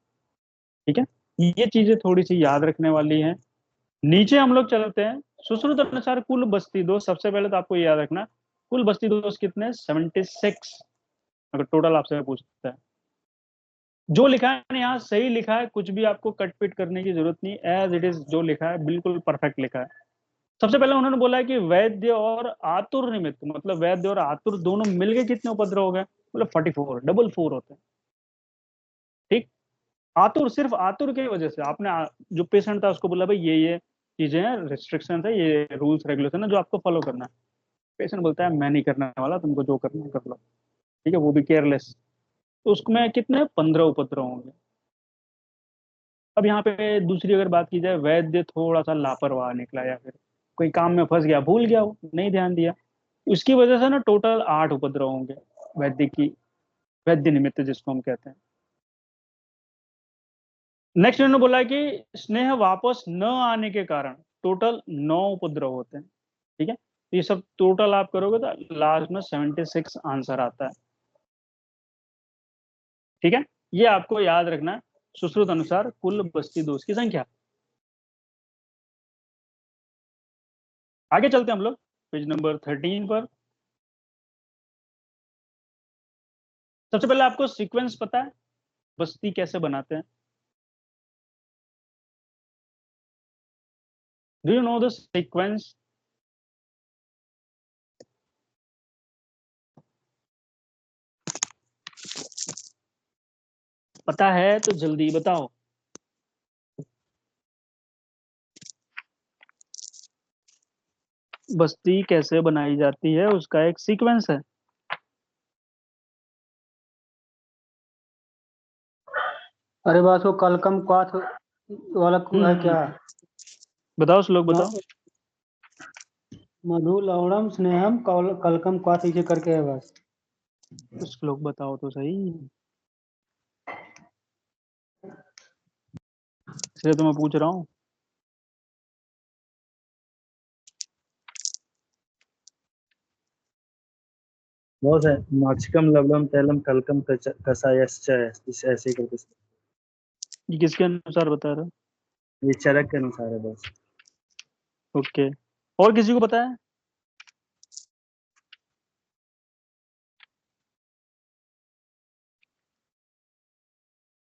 ठीक है, ये चीजें थोड़ी सी याद रखने वाली हैं। नीचे हम लोग चलते हैं। सुश्रुत अनुसार कुल बस्ती दोष, सबसे पहले तो आपको ये याद रखना कुल बस्ती दोष कितने, 76। अगर टोटल आपसे पूछता है, जो लिखा है ना यहाँ सही लिखा है, कुछ भी आपको कट पिट करने की जरूरत नहीं, एज इट इज जो लिखा है बिल्कुल परफेक्ट लिखा है। सबसे पहले उन्होंने बोला है कि वैद्य और आतुर निमित्त, मतलब वैद्य और आतुर दोनों मिलके कितने उपद्रव हो गए, मतलब 44, डबल 4 होते हैं। ठीक, आतुर सिर्फ आतुर की वजह से आपने जो पेशेंट था उसको बोला भाई ये चीजें हैं, रिस्ट्रिक्शन है, ये रूल्स रेगुलेशन है जो आपको फॉलो करना है। पेशेंट बोलता है मैं नहीं करने वाला, तुमको जो करना है कर लो। ठीक है, वो भी केयरलेस। तो उसमें कितने 15 उपद्रव होंगे। अब यहाँ पे दूसरी अगर बात की जाए, वैद्य थोड़ा सा लापरवाह निकला, या फिर कोई काम में फंस गया, भूल गया, वो नहीं ध्यान दिया, उसकी वजह से ना टोटल 8 उपद्रव होंगे वैद्य की, वैद्य निमित्त जिसको हम कहते हैं। नेक्स्ट उन्होंने बोला कि स्नेह वापस न आने के कारण टोटल 9 उपद्रव होते हैं। ठीक है, तो ये सब टोटल आप करोगे तो लास्ट में 76 आंसर आता है। ठीक है, ये आपको याद रखना है, सुश्रुत अनुसार कुल बस्ती दोष की संख्या। आगे चलते हैं हम लोग पेज नंबर 13 पर। सबसे पहले आपको सीक्वेंस पता है बस्ती कैसे बनाते हैं? Do you know the sequence? पता है तो जल्दी बताओ। बस्ती कैसे बनाई जाती है उसका एक सीक्वेंस है। अरे बस वो कलकम क्वाथ वाला है क्या? बताओ श्लोक बताओ। मधु लवणम स्नेहम कलकम क्वाथ ऐसे करके है बस। श्लोक बताओ तो सही, इसलिए तो मैं पूछ रहा हूँ। बहुत है, माक्षिकम लवणम तैलम कलकम कषायश्च, इस ऐसे करके। ये किसके अनुसार बता रहा ये चरक के अनुसार है बस। है? ओके, और किसी को पता है?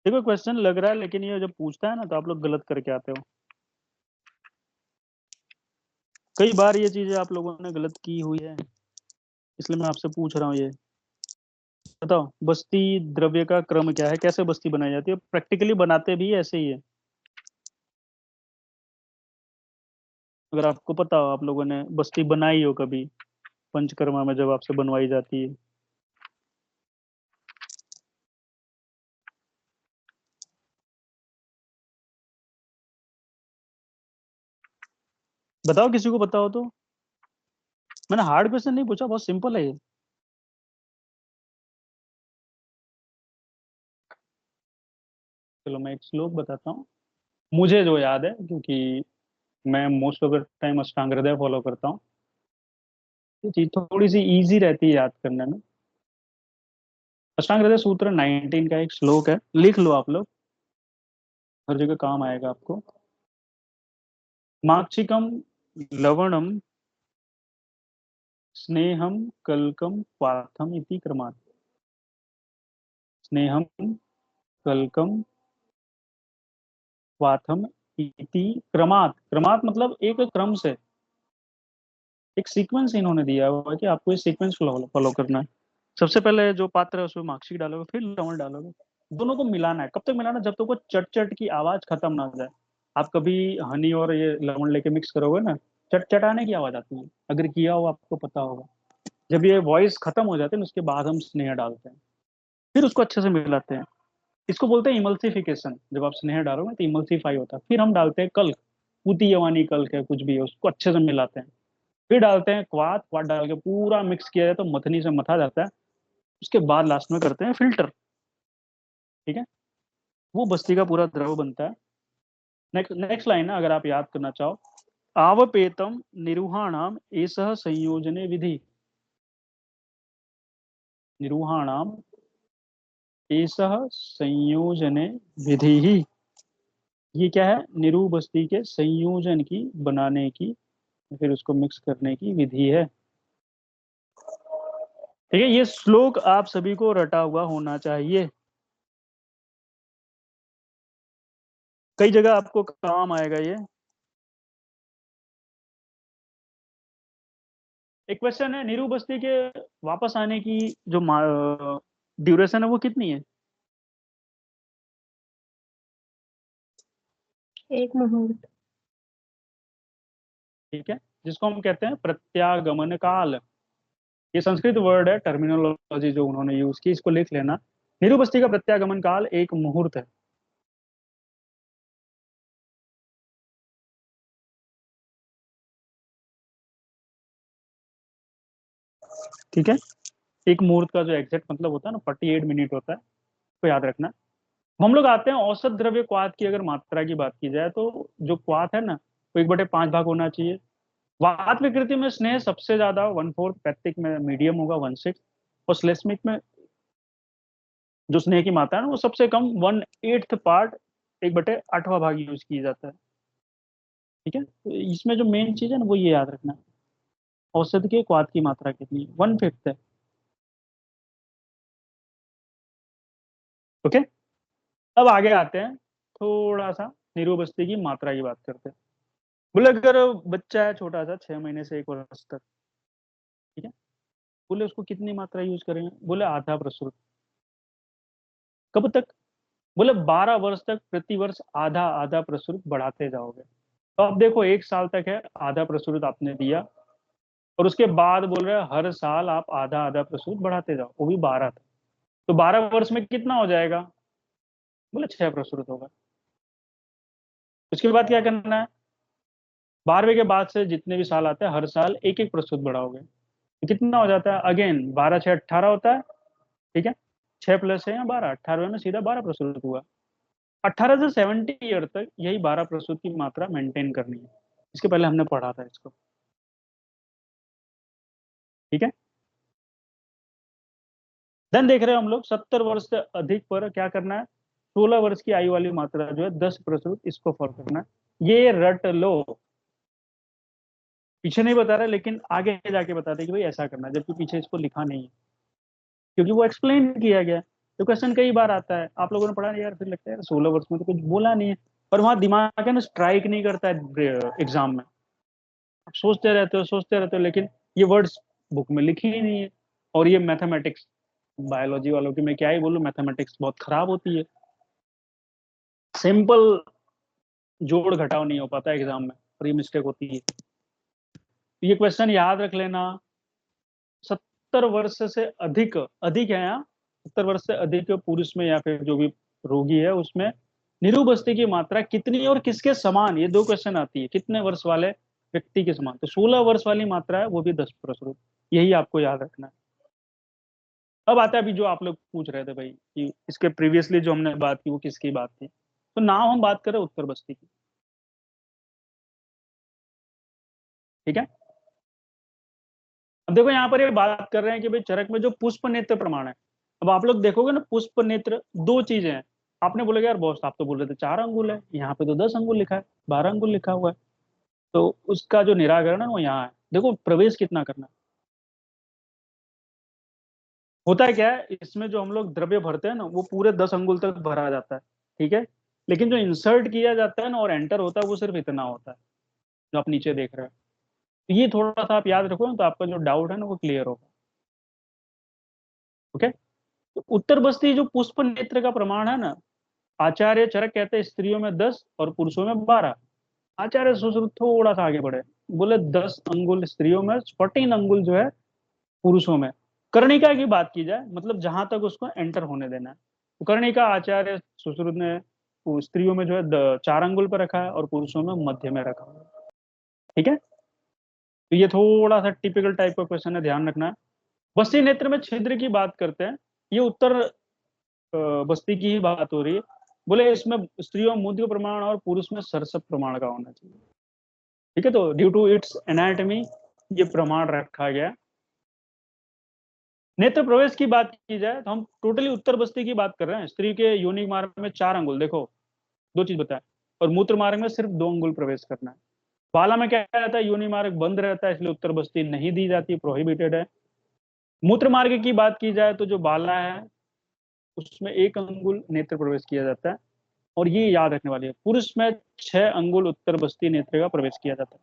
देखो क्वेश्चन लग रहा है, लेकिन ये जब पूछता है ना तो आप लोग गलत करके आते हो। कई बार ये चीजें आप लोगों ने गलत की हुई है, इसलिए मैं आपसे पूछ रहा हूँ ये। बताओ बस्ती द्रव्य का क्रम क्या है, कैसे बस्ती बनाई जाती है? प्रैक्टिकली बनाते भी ऐसे ही है। अगर आपको पता हो, आप लोगों ने बस्ती बनाई हो कभी पंचकर्मा में जब आपसे बनवाई जाती है। बताओ किसी को पता हो तो। मैंने हार्ड क्वेश्चन नहीं पूछा, बहुत सिंपल है ये। चलो मैं एक श्लोक बताता हूँ, मुझे जो याद है, क्योंकि मैं मोस्ट ऑफ द टाइम अष्टांग हृदय फॉलो करता हूँ। ये चीज थोड़ी सी इजी रहती है याद करने में। अष्टांग हृदय सूत्र 19 का एक श्लोक है, लिख लो आप लोग, हर जगह काम आएगा आपको। माक्षिकम लवणम स्नेहम कल्कम पार्थम इति क्रमात्। स्नेहम कल्कम वाथम इति क्रमात्। क्रमात् मतलब एक क्रम से, एक सीक्वेंस इन्होंने दिया हुआ है कि आपको इस सीक्वेंस को फॉलो करना है। सबसे पहले जो पात्र है उसमें मार्कशीट डालोगे, फिर लवण डालोगे। दोनों को मिलाना है। कब तक मिलाना? जब तक वो चट चट की आवाज खत्म ना हो जाए। आप कभी हनी और ये लवण लेके मिक्स करोगे ना, चट चटाने की आवाज आती है, अगर किया हो आपको पता होगा। जब ये वॉइस खत्म हो जाते हैं उसके बाद हम स्नेह डालते हैं, फिर उसको अच्छे से मिलाते हैं। इसको बोलते हैं इमल्सिफिकेशन। जब आप स्नेह डालोगे तो इमल्सीफाई होता है। फिर हम डालते हैं कल्क, पूती यवानी कल्क है कुछ भी है, उसको अच्छे से मिलाते हैं। फिर डालते हैं क्वाथ, क्वाथ डाल के पूरा मिक्स किया जाए तो मथनी से मथा जाता है। उसके बाद लास्ट में करते हैं फिल्टर। ठीक है, वो बस्ती का पूरा द्रव बनता है। नेक्स्ट नेक्स्ट लाइन है, अगर आप याद करना चाहो। आवपेतम निरूहाणाम एसह संयोजने विधि। निरूहाणाम एसह संयोजने विधि ही। ये क्या है? निरू बस्ती के संयोजन की, बनाने की, फिर उसको मिक्स करने की विधि है। ठीक है, ये श्लोक आप सभी को रटा हुआ होना चाहिए। कई जगह आपको काम आएगा ये। एक क्वेश्चन है, नीरू बस्ती के वापस आने की जो ड्यूरेशन है वो कितनी है? एक मुहूर्त। ठीक है, जिसको हम कहते हैं प्रत्यागमन काल। ये संस्कृत वर्ड है, टर्मिनोलॉजी जो उन्होंने यूज की, इसको लिख लेना। नीरू बस्ती का प्रत्यागमन काल एक मुहूर्त है। ठीक है, एक मुहूर्त का जो एग्जैक्ट मतलब होता है ना, 48 मिनट होता है, तो याद रखना। हम लोग आते हैं औसत द्रव्य क्वाथ की। अगर मात्रा की बात की जाए तो जो क्वाथ है ना, वो 1/5 भाग होना चाहिए। वात विकृति में स्नेह सबसे ज्यादा 1/4, पैक्टिक में मीडियम होगा 1/6, और श्लेष्मिक में जो स्नेह की मात्रा है ना वो सबसे कम 1/8 पार्ट, 1/8वां भाग यूज किया जाता है। ठीक है, तो इसमें जो मेन चीज है ना वो ये याद रखना है, औसत के क्वाथ की मात्रा कितनी है, 1/5 है। ओके, अब आगे आते हैं, थोड़ा सा निरोबस्ती की मात्रा की बात करते हैं। बोले अगर बच्चा है छोटा सा, 6 महीने से 1 वर्ष तक, ठीक है, बोले उसको कितनी मात्रा यूज करेंगे? बोले आधा प्रसुत। कब तक? बोले 12 वर्ष तक प्रति वर्ष आधा आधा प्रसुत बढ़ाते जाओगे। तो अब देखो 1 साल तक है, आधा प्रसुत आपने दिया, और उसके बाद बोल रहे हैं हर साल आप आधा आधा प्रसूत बढ़ाते जाओ, वो भी 12 तक। तो 12 वर्ष में कितना हो जाएगा? बोले 6 प्रसूत होगा। उसके बाद क्या करना है? 12वें के बाद से जितने भी साल आते हैं हर साल एक एक प्रसूत बढ़ाओगे, तो कितना हो जाता है? अगेन 12 6 18 होता है। ठीक है, 6 + 6 या 12, 18वें में सीधा 12 प्रसूत हुआ। 18 से 70 ईयर तक यही 12 प्रसूत की मात्रा मेंटेन करनी है। इसके पहले हमने पढ़ा था इसको। ठीक है, देन देख रहे हो हम लोग 70 वर्ष से अधिक पर क्या करना है? 16 वर्ष की आयु वाली मात्रा जो है 10 प्रसूत, इसको फॉलो करना है। ये रट लो, पीछे नहीं बता रहा लेकिन आगे जाके बताते कि भाई ऐसा करना है, जबकि पीछे इसको लिखा नहीं है, क्योंकि वो एक्सप्लेन किया गया है। तो क्वेश्चन कई बार आता है, आप लोगों ने पढ़ा नहीं यार, फिर लगता है यार 16 वर्ष में तो कुछ बोला नहीं है, पर वहां दिमाग है ना स्ट्राइक नहीं करता है एग्जाम में। आप सोचते रहते हो, लेकिन ये वर्ड्स बुक में लिखी ही नहीं है। और ये मैथमेटिक्स, बायोलॉजी वालों की मैं क्या ही बोलूं, मैथमेटिक्स बहुत खराब होती है, सिंपल जोड़ घटाव नहीं हो पाता एग्जाम में, और ये मिस्टेक होती है। तो ये क्वेश्चन याद रख लेना। 70 वर्ष से अधिक, अधिक है यहाँ, 70 वर्ष से अधिक पुरुष में या फिर जो भी रोगी है उसमें निरुबस्ती की मात्रा कितनी और किसके समान, ये दो क्वेश्चन आती है, कितने वर्ष वाले व्यक्ति के समान। तो 16 वर्ष वाली मात्रा है, वो भी 10%, यही आपको याद रखना है। अब आता है अभी जो आप लोग पूछ रहे थे भाई कि इसके प्रीवियसली जो हमने बात की वो किसकी बात थी, तो नाम हम बात करें उत्तर बस्ती की, ठीक है। अब देखो यहाँ पर ये बात कर रहे हैं कि भाई चरक में जो पुष्प नेत्र प्रमाण है, अब आप लोग देखोगे ना पुष्प नेत्र दो चीजें हैं। आपने बोलेगा यार बॉस आप तो बोल रहे थे 4 अंगुल है, यहाँ पे तो 10 अंगुल लिखा है, 12 अंगुल लिखा हुआ है। तो उसका जो निराकरण है वो यहाँ है। देखो प्रवेश कितना करना है, होता है क्या है इसमें जो हम लोग द्रव्य भरते हैं ना वो पूरे 10 अंगुल तक भरा जाता है, ठीक है। लेकिन जो इंसर्ट किया जाता है ना और एंटर होता है वो सिर्फ इतना होता है, जो आप नीचे देख रहे हो। तो ये थोड़ा सा आप याद रखो ना, तो आपका जो डाउट है ना वो क्लियर होगा। ओके। तो उत्तर बस्ती जो पुष्प नेत्र का प्रमाण है ना, आचार्य चरक कहते हैं स्त्रियों में 10 और पुरुषों में 12। आचार्य सुश्रुत थोड़ा सा आगे बढ़े, बोले 10 अंगुल स्त्रियों में, 14 अंगुल जो है पुरुषों में। कर्णिका की बात की जाए, मतलब जहां तक उसको एंटर होने देना है, तो कर्णिका आचार्य सुश्रुत ने वो स्त्रियों में जो है 4 अंगुल पर रखा है और पुरुषों में मध्य में रखा है, ठीक है। तो ये थोड़ा सा टिपिकल टाइप का क्वेश्चन है, ध्यान रखना है। बस्ती नेत्र में छिद्र की बात करते हैं, ये उत्तर बस्ती की ही बात हो रही है। बोले इसमें स्त्रियों में मुद्य प्रमाण और पुरुष में सरसप प्रमाण का होना चाहिए, ठीक है। तो ड्यू टू इट्स एनाटमी ये प्रमाण रखा गया। नेत्र प्रवेश की बात की जाए तो हम टोटली उत्तर बस्ती की बात कर रहे हैं। स्त्री के योनि मार्ग में 4 अंगुल, देखो दो चीज बताए, और मूत्र मार्ग में सिर्फ 2 अंगुल प्रवेश करना है। बाला में क्या रहता है, योनि मार्ग बंद रहता है, इसलिए उत्तर बस्ती नहीं दी जाती, प्रोहिबिटेड है। मूत्र मार्ग की बात की जाए तो जो बाला है उसमें 1 अंगुल नेत्र प्रवेश किया जाता है, और ये याद रखने वाली है, पुरुष में 6 अंगुल उत्तर बस्ती नेत्र का प्रवेश किया जाता है,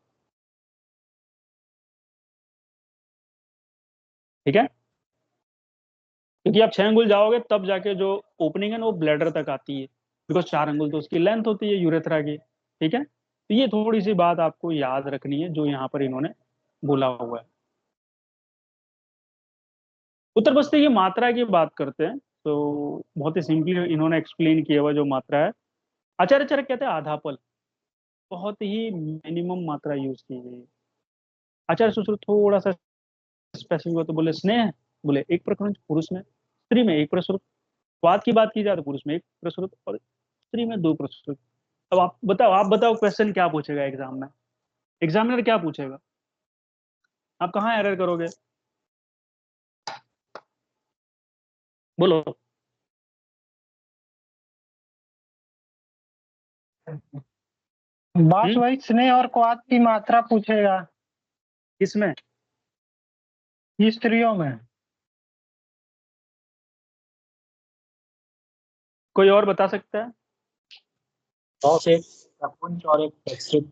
ठीक है। क्योंकि आप 6 अंगुल जाओगे तब जाके जो ओपनिंग है ना वो ब्लैडर तक आती है, बिकॉज 4 अंगुल तो उसकी लेंथ होती है यूरेथ्रा की, ठीक है। तो ये थोड़ी सी बात आपको याद रखनी है जो यहाँ पर इन्होंने बोला हुआ है। उत्तर बस्ती की मात्रा की बात करते हैं, तो बहुत ही सिंपली इन्होंने एक्सप्लेन किया हुआ जो मात्रा है, आचार्य चरक कहते हैं आधा पल, बहुत ही मिनिमम मात्रा यूज की गई है। आचार्य सुश्रुत थोड़ा सा स्पेसिफिक हो तो बोले स्नेह, बोले 1 प्रकरण पुरुष में, स्त्री में 1 प्रसुत। स्वाद की बात की जाए तो पुरुष में 1 प्रसुत और स्त्री में 2 प्रसुत। अब आप बताओ क्वेश्चन क्या पूछेगा एग्जाम में, एग्जामिनर क्या पूछेगा, आप कहाँ एरर करोगे, बोलो। बस वही स्नेह और क्वाद की मात्रा पूछेगा किसमें, स्त्रियों में। कोई और बता सकता है। बॉस एक प्रपुंज और एक प्रस्तुत,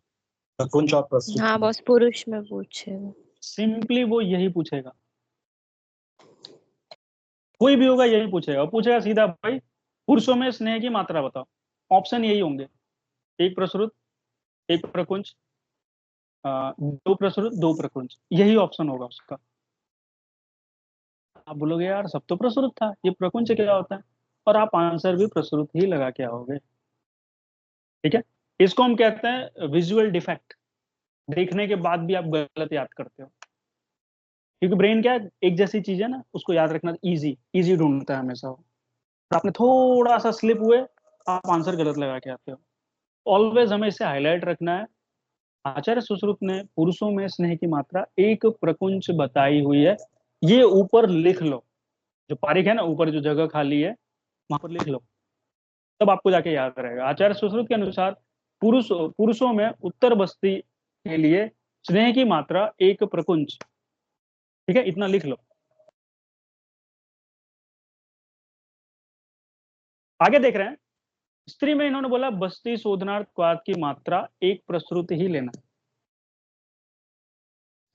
प्रपुंज और प्रस्तुत। हाँ बॉस पुरुष में पूछेगा। सिंपली वो यही पूछेगा, कोई भी होगा यही पूछेगा, पूछेगा सीधा भाई पुरुषों में स्नेह की मात्रा बताओ, ऑप्शन यही होंगे, 1 प्रसुत, 1 प्रकुंज, 2 प्रसुत, 2 प्रकुंज, यही ऑप्शन होगा उसका। आप बोलोगे यार सब तो प्रसुत था, ये प्रकुंज क्या होता है, और आप आंसर भी प्रसुत ही लगा के आओगे, ठीक है। इसको हम कहते हैं विजुअल डिफेक्ट, देखने के बाद भी आप गलत याद करते हो, क्योंकि ब्रेन क्या है, एक जैसी चीज है ना उसको याद रखना इजी इजी ढूंढता है हमेशा, और आपने थोड़ा सा स्लिप हुए आप आंसर गलत लगा के आते हो। ऑलवेज हमें इसे हाईलाइट रखना है। आचार्य सुश्रुत ने पुरुषों में स्नेह की मात्रा 1 प्रकुंज बताई हुई है, ये ऊपर लिख लो, जो पारिक है ना ऊपर जो जगह खाली है वहां पर लिख लो, तब आपको जाके याद रहेगा। आचार्य सुश्रुत के अनुसार पुरुषों में उत्तर बस्ती के लिए स्नेह की मात्रा 1 प्रकुंज, ठीक है, इतना लिख लो। आगे देख रहे हैं, स्त्री में इन्होंने बोला बस्ती शोधनार्थ क्वाद की मात्रा एक प्रस्तुत ही लेना।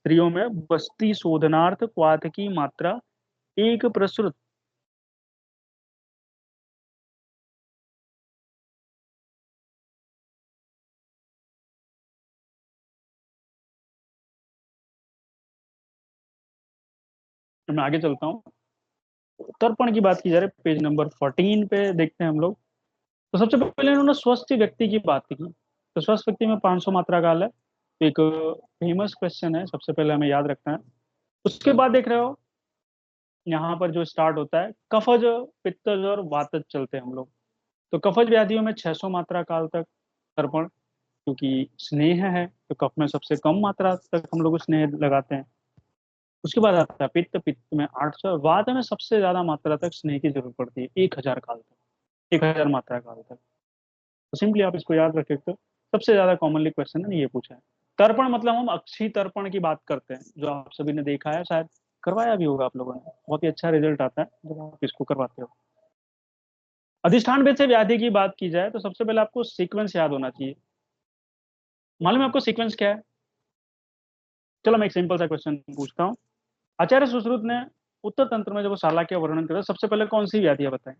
स्त्रियों में बस्ती शोधनार्थ क्वाद की मात्रा एक प्रस्तुत। तो मैं आगे चलता हूँ, तर्पण की बात की जा रही है, पेज नंबर 14 पे देखते हैं हम लोग। तो सबसे पहले इन्होंने स्वस्थ व्यक्ति की बात की। तो स्वस्थ व्यक्ति में 500 मात्रा काल है, तो एक फेमस क्वेश्चन है, सबसे पहले हमें याद रखना है। उसके बाद देख रहे हो यहाँ पर जो स्टार्ट होता है, कफज, पित्तज और वातज चलते हैं हम लोग। तो कफज व्याधियों में 600 मात्रा काल तक तर्पण, क्योंकि स्नेह है तो कफ में सबसे कम मात्रा तक हम लोग स्नेह लगाते हैं। उसके बाद आता है पित्त, पित्त में 800, वात में सबसे ज्यादा मात्रा तक स्नेह की जरूरत पड़ती है, 1000 काल तक, 1000 मात्रा काल तक। तो सिंपली आप इसको याद रखें, तो सबसे ज्यादा कॉमनली क्वेश्चन है ये पूछा है। तर्पण मतलब हम अक्षी तर्पण की बात करते हैं, जो आप सभी ने देखा है, शायद करवाया भी होगा आप लोगों ने, बहुत ही अच्छा रिजल्ट आता है जब आप इसको करवाते हो। अधिष्ठान भेद से व्याधि की बात की जाए तो सबसे पहले आपको सीक्वेंस याद होना चाहिए। मालूम है आपको सीक्वेंस क्या है? चलो मैं एक सिंपल सा क्वेश्चन पूछता हूँ। आचार्य सुश्रुत ने उत्तर तंत्र में जब वो शाला का वर्णन करा, सबसे पहले कौन सी व्याधि है बताएं?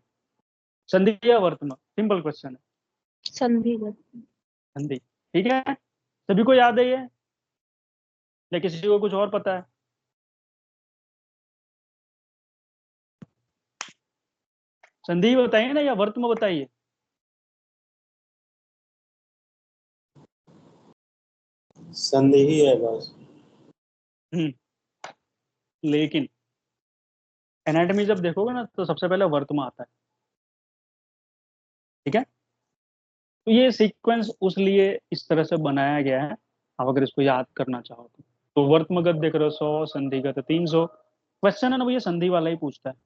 संधि या वर्तमान? सिंपल क्वेश्चन है। संधिगत। संधि, ठीक है, सभी को याद है ये, या किसी को कुछ और पता है? संधि बताइए ना, या वर्तमान बताइए। संधि ही है बस। हम्म, लेकिन एनाटॉमी जब देखोगे ना तो सबसे पहले वर्तमान आता है, ठीक है। तो ये सीक्वेंस उस लिए इस तरह से बनाया गया है, आप अगर इसको याद करना चाहो तो वर्तमगत देख रहे हो 100, संधिगत 300। क्वेश्चन है ना, वो ये संधि वाला ही पूछता है,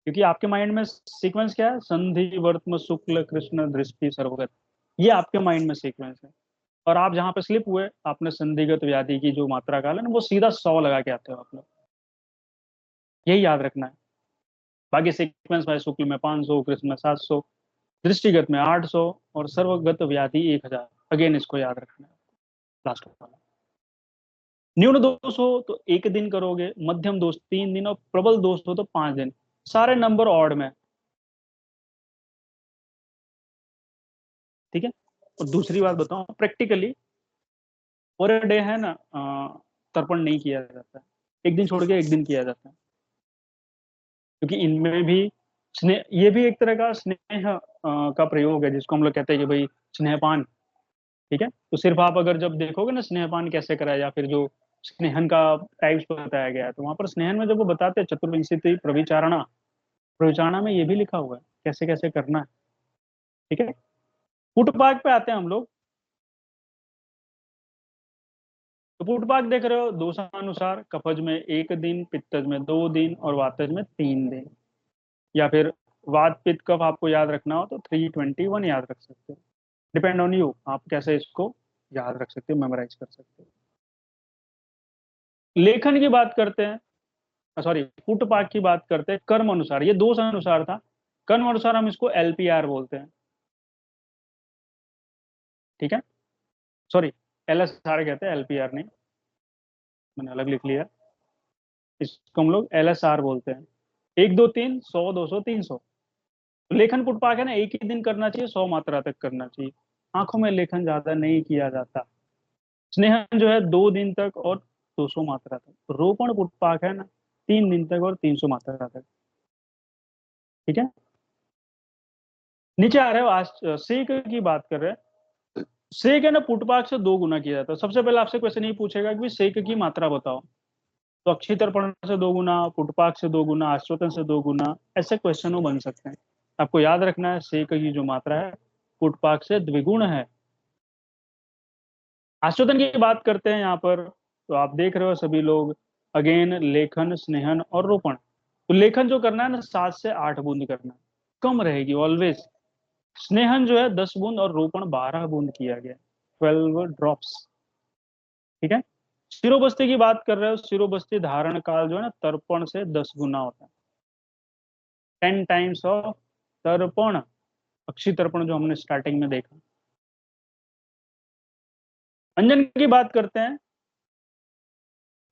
क्योंकि आपके माइंड में सीक्वेंस क्या है? संधि, वर्तम, शुक्ल, कृष्ण, दृष्टि, सर्वगत, ये आपके माइंड में सीक्वेंस है। और आप जहां पे स्लिप हुए, आपने संधिगत व्याधि की जो मात्रा काल है ना, वो सीधा 100 लगा के आते हो आप लोग, यही याद रखना है। बाकी सीक्वेंस में शुक्ल में 500, कृष्ण में 700, दृष्टिगत में 800 और सर्वगत व्याधि 1000। अगेन इसको याद रखना है। लास्ट वाला, न्यून दोष हो तो 1 दिन करोगे, मध्यम दोष 3 दिन और प्रबल दोष हो तो 5 दिन। सारे नंबर ऑड में, ठीक है। और दूसरी बात बताऊं, प्रैक्टिकली पर डे है ना, तर्पण नहीं किया जाता है, 1 दिन छोड़ के 1 दिन किया जाता है, क्योंकि इनमें भी स्नेह, ये भी एक तरह का स्नेह का प्रयोग है, जिसको हम लोग कहते हैं कि भाई स्नेहपान, ठीक है। तो सिर्फ आप अगर जब देखोगे ना स्नेहपान कैसे कराया, या फिर जो स्नेहन का टाइप्स बताया गया है, तो वहां पर स्नेहन में जब वो बताते हैं चतुर्विंशति प्रविचारणा, प्रविचारणा में ये भी लिखा हुआ है कैसे कैसे करना है, ठीक है। पुटपाक पे आते हैं हम लोग। तो पुटपाक देख रहे हो, दोषानुसार कफज में 1 दिन, पित्तज में 2 दिन और वातज में 3 दिन। या फिर वात पित्त कफ आपको याद रखना हो तो 321 याद रख सकते हो, डिपेंड ऑन यू, आप कैसे इसको याद रख सकते हो, मेमोराइज कर सकते हो। लेखन की बात करते हैं, सॉरी पुटपाक की बात करते हैं, कर्म अनुसार, ये दोष अनुसार था, कर्म अनुसार हम इसको एलपीआर बोलते हैं, ठीक है। सॉरी, एलएसआर कहते हैं, एलपीआर नहीं, मैंने अलग लिख लिया। इसको हम लोग एलएसआर बोलते हैं। 1 2 3 100 200 300। लेखन पुटपाक है ना, एक ही दिन करना चाहिए, 100 मात्रा तक करना चाहिए। आंखों में लेखन ज्यादा नहीं किया जाता। स्नेहन जो है 2 दिन तक और 200 मात्रा तक। रोपण पुटपाक है ना, 3 दिन तक और 300 मात्रा तक, ठीक है। नीचे आ रहे हो, आज सेक की बात कर रहे हैं। सेक है ना, पुटपाक से 2 गुना किया जाता है। सबसे पहले आपसे क्वेश्चन ये पूछेगा कि भाई सेक की मात्रा बताओ, तो अक्षी तर्पण से 2 गुना, पुटपाक से 2 गुना, आश्वातन से 2 गुना, ऐसे क्वेश्चन बन सकते हैं। आपको याद रखना है सेक की जो मात्रा है पुटपाक से द्विगुण है। आश्वातन की बात करते हैं यहाँ पर, तो आप देख रहे हो सभी लोग, अगेन लेखन, स्नेहन और रोपण। तो लेखन जो करना है ना, 7 से 8 बूंद करना है, कम रहेगी ऑलवेज। स्नेहन जो है 10 बूंद और रोपण 12 बूंद किया गया, 12 ड्रॉप्स, ठीक है। शिरोबस्ती की बात कर रहे हो, शिरोबस्ती धारण काल जो है ना, तर्पण से 10 गुना होता है। 10 टाइम्स ऑफ तर्पण, अक्षी तर्पण जो हमने स्टार्टिंग में देखा। अंजन की बात करते हैं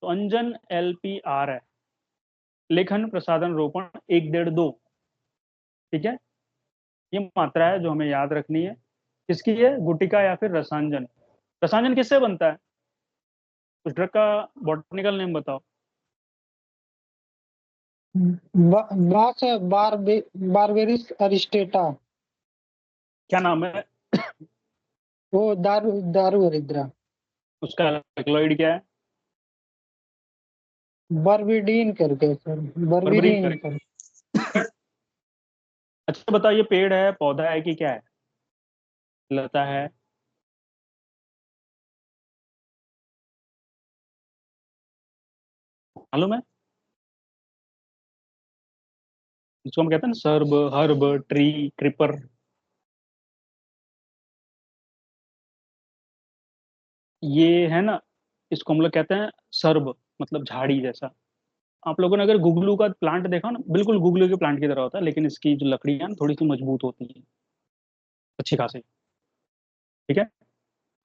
तो अंजन LPR है, लेखन प्रसाधन रोपण 1, 1.5, 2। ठीक है, ये मात्रा है जो हमें याद रखनी है। किसकी है? गुटिका या फिर रसांजन। रसांजन किससे बनता है? उस ड्रग का बॉटनिकल नेम बताओ। बास है बारबेरिस अरिस्टेटा। क्या नाम है वो दारू हरिद्रा। उसका? एल्कलॉइड क्या है? बर्बिडीन करके सर, बर्बरीन बर्बिडीन करके। कर। अच्छा बताइए, पेड़ है, पौधा है कि क्या है? लता है? मालूम है? इसको हम कहते हैं ना सर्ब, हर्ब, ट्री, क्रिपर। ये है ना, इसको हम लोग कहते हैं सर्ब, मतलब झाड़ी जैसा। आप लोगों ने अगर गुगलू का प्लांट देखा ना, बिल्कुल गुगलू के प्लांट की तरह होता है, लेकिन इसकी जो लकड़ियां हैं, थोड़ी सी मजबूत होती है, अच्छी खासी। ठीक है,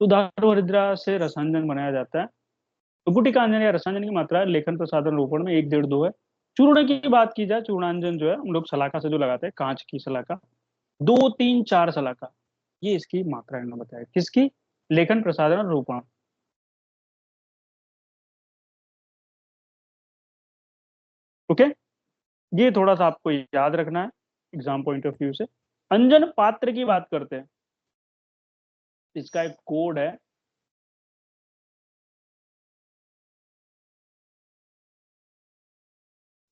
तो दारू हरिद्रा से रसांजन बनाया जाता है। तो गुटिका अंजन या रसांजन की मात्रा है लेखन प्रसाधन रोपण में 1, 1.5, 2 है। चूर्ण की बात की जाए, चूर्णांजन जो है हम लोग सलाखा से जो लगाते हैं, कांच की सलाखा, 2, 3, 4 सलाखा, ये इसकी मात्रा है, बताया किसकी? लेखन प्रसाधन और रोपण। ओके, ये थोड़ा सा आपको याद रखना है एग्जाम पॉइंट ऑफ व्यू से। अंजन पात्र की बात करते हैं, इसका एक कोड है,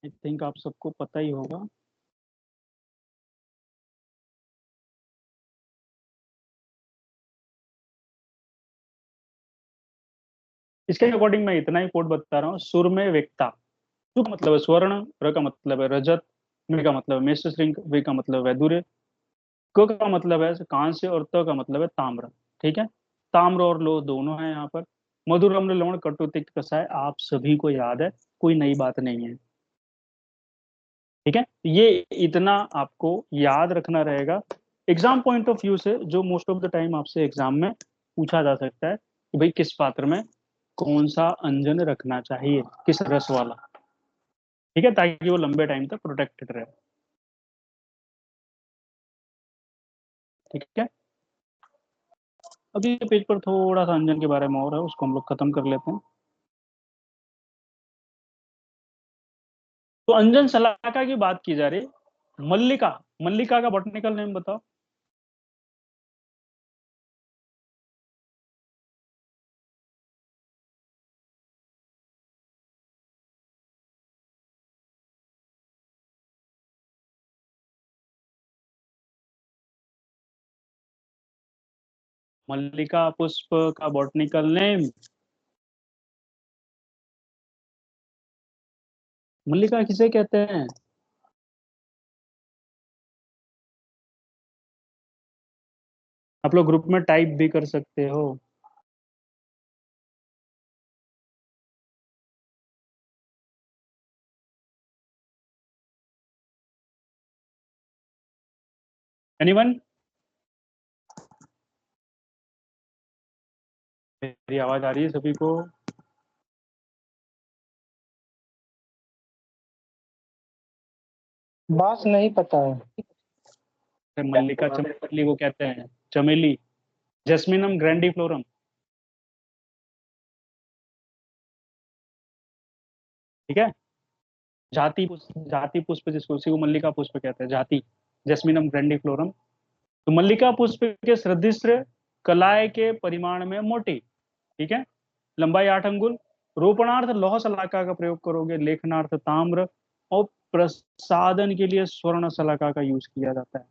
आई थिंक आप सबको पता ही होगा। इसके अकॉर्डिंग मैं इतना ही कोड बता रहा हूँ। सुर में वेकता, सु का मतलब है स्वर्ण, र का मतलब है रजत, मे का मतलब है मेषशृंग, वे का मतलब है वैदुर्य, क का मतलब है कांस्य और त का मतलब है ताम्र। ठीक है, ताम्र और लोह दोनों है यहाँ पर। मधुर, अम्ल, लवण, कटु, तिक्त, कसाय, आप सभी को याद है, कोई नई बात नहीं है। ठीक है, ये इतना आपको याद रखना रहेगा एग्जाम पॉइंट ऑफ व्यू से, जो मोस्ट ऑफ द टाइम आपसे एग्जाम में पूछा जा सकता है कि भाई किस पात्र में कौन सा अंजन रखना चाहिए, किस रस वाला। ठीक है, ताकि वो लंबे टाइम तक प्रोटेक्टेड रहे। ठीक है, अभी पेज पर थोड़ा सा अंजन के बारे में और है, उसको हम लोग खत्म कर लेते हैं। तो अंजन सलाका की बात की जा रही है। मल्लिका, मल्लिका का बॉटनिकल नेम बताओ। मल्लिका पुष्प का बॉटनिकल नेम, मल्लिका किसे कहते हैं? आप लोग ग्रुप में टाइप भी कर सकते हो। एनीवन? मेरी आवाज आ रही है सभी को? बास नहीं पता है। मल्लिका चमेली को कहते हैं, चमेली, जैस्मिनम ग्रैंडिफ्लोरम। ठीक है, जाति पुष्प जिसको, उसी को मल्लिका पुष्प कहते हैं, जाति, जैस्मिनम ग्रैंडिफ्लोरम। तो मल्लिका पुष्प के सदृश्य, कलाय के परिमाण में मोटी। ठीक है, लंबाई 8 अंगुल। रोपणार्थ लौह सलाका का प्रयोग करोगे, लेखनार्थ ताम्र, और प्रसादन के लिए स्वर्ण सलाका का यूज किया जाता है।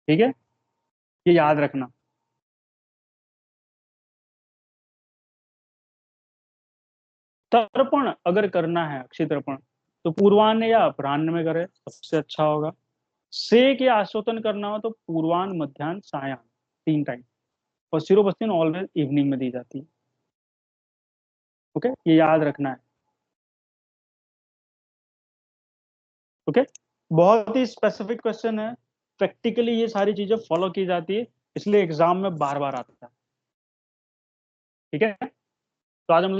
ठीक है, ये याद रखना। तर्पण अगर करना है, अक्षय तर्पण, तो पूर्वान्न या अपराह्न में करे, सबसे अच्छा होगा। सेक या आस्वादन करना हो तो पूर्वान्न, मध्याह्न, सायाह्न, 3 टाइम। और सिरोपस्थिन ऑलवेज इवनिंग में दी जाती है। ओके, ये याद रखना है। ओके, बहुत ही स्पेसिफिक क्वेश्चन है, प्रैक्टिकली ये सारी चीजें फॉलो की जाती है, इसलिए एग्जाम में बार बार आता है। ठीक है, तो आज हम लोग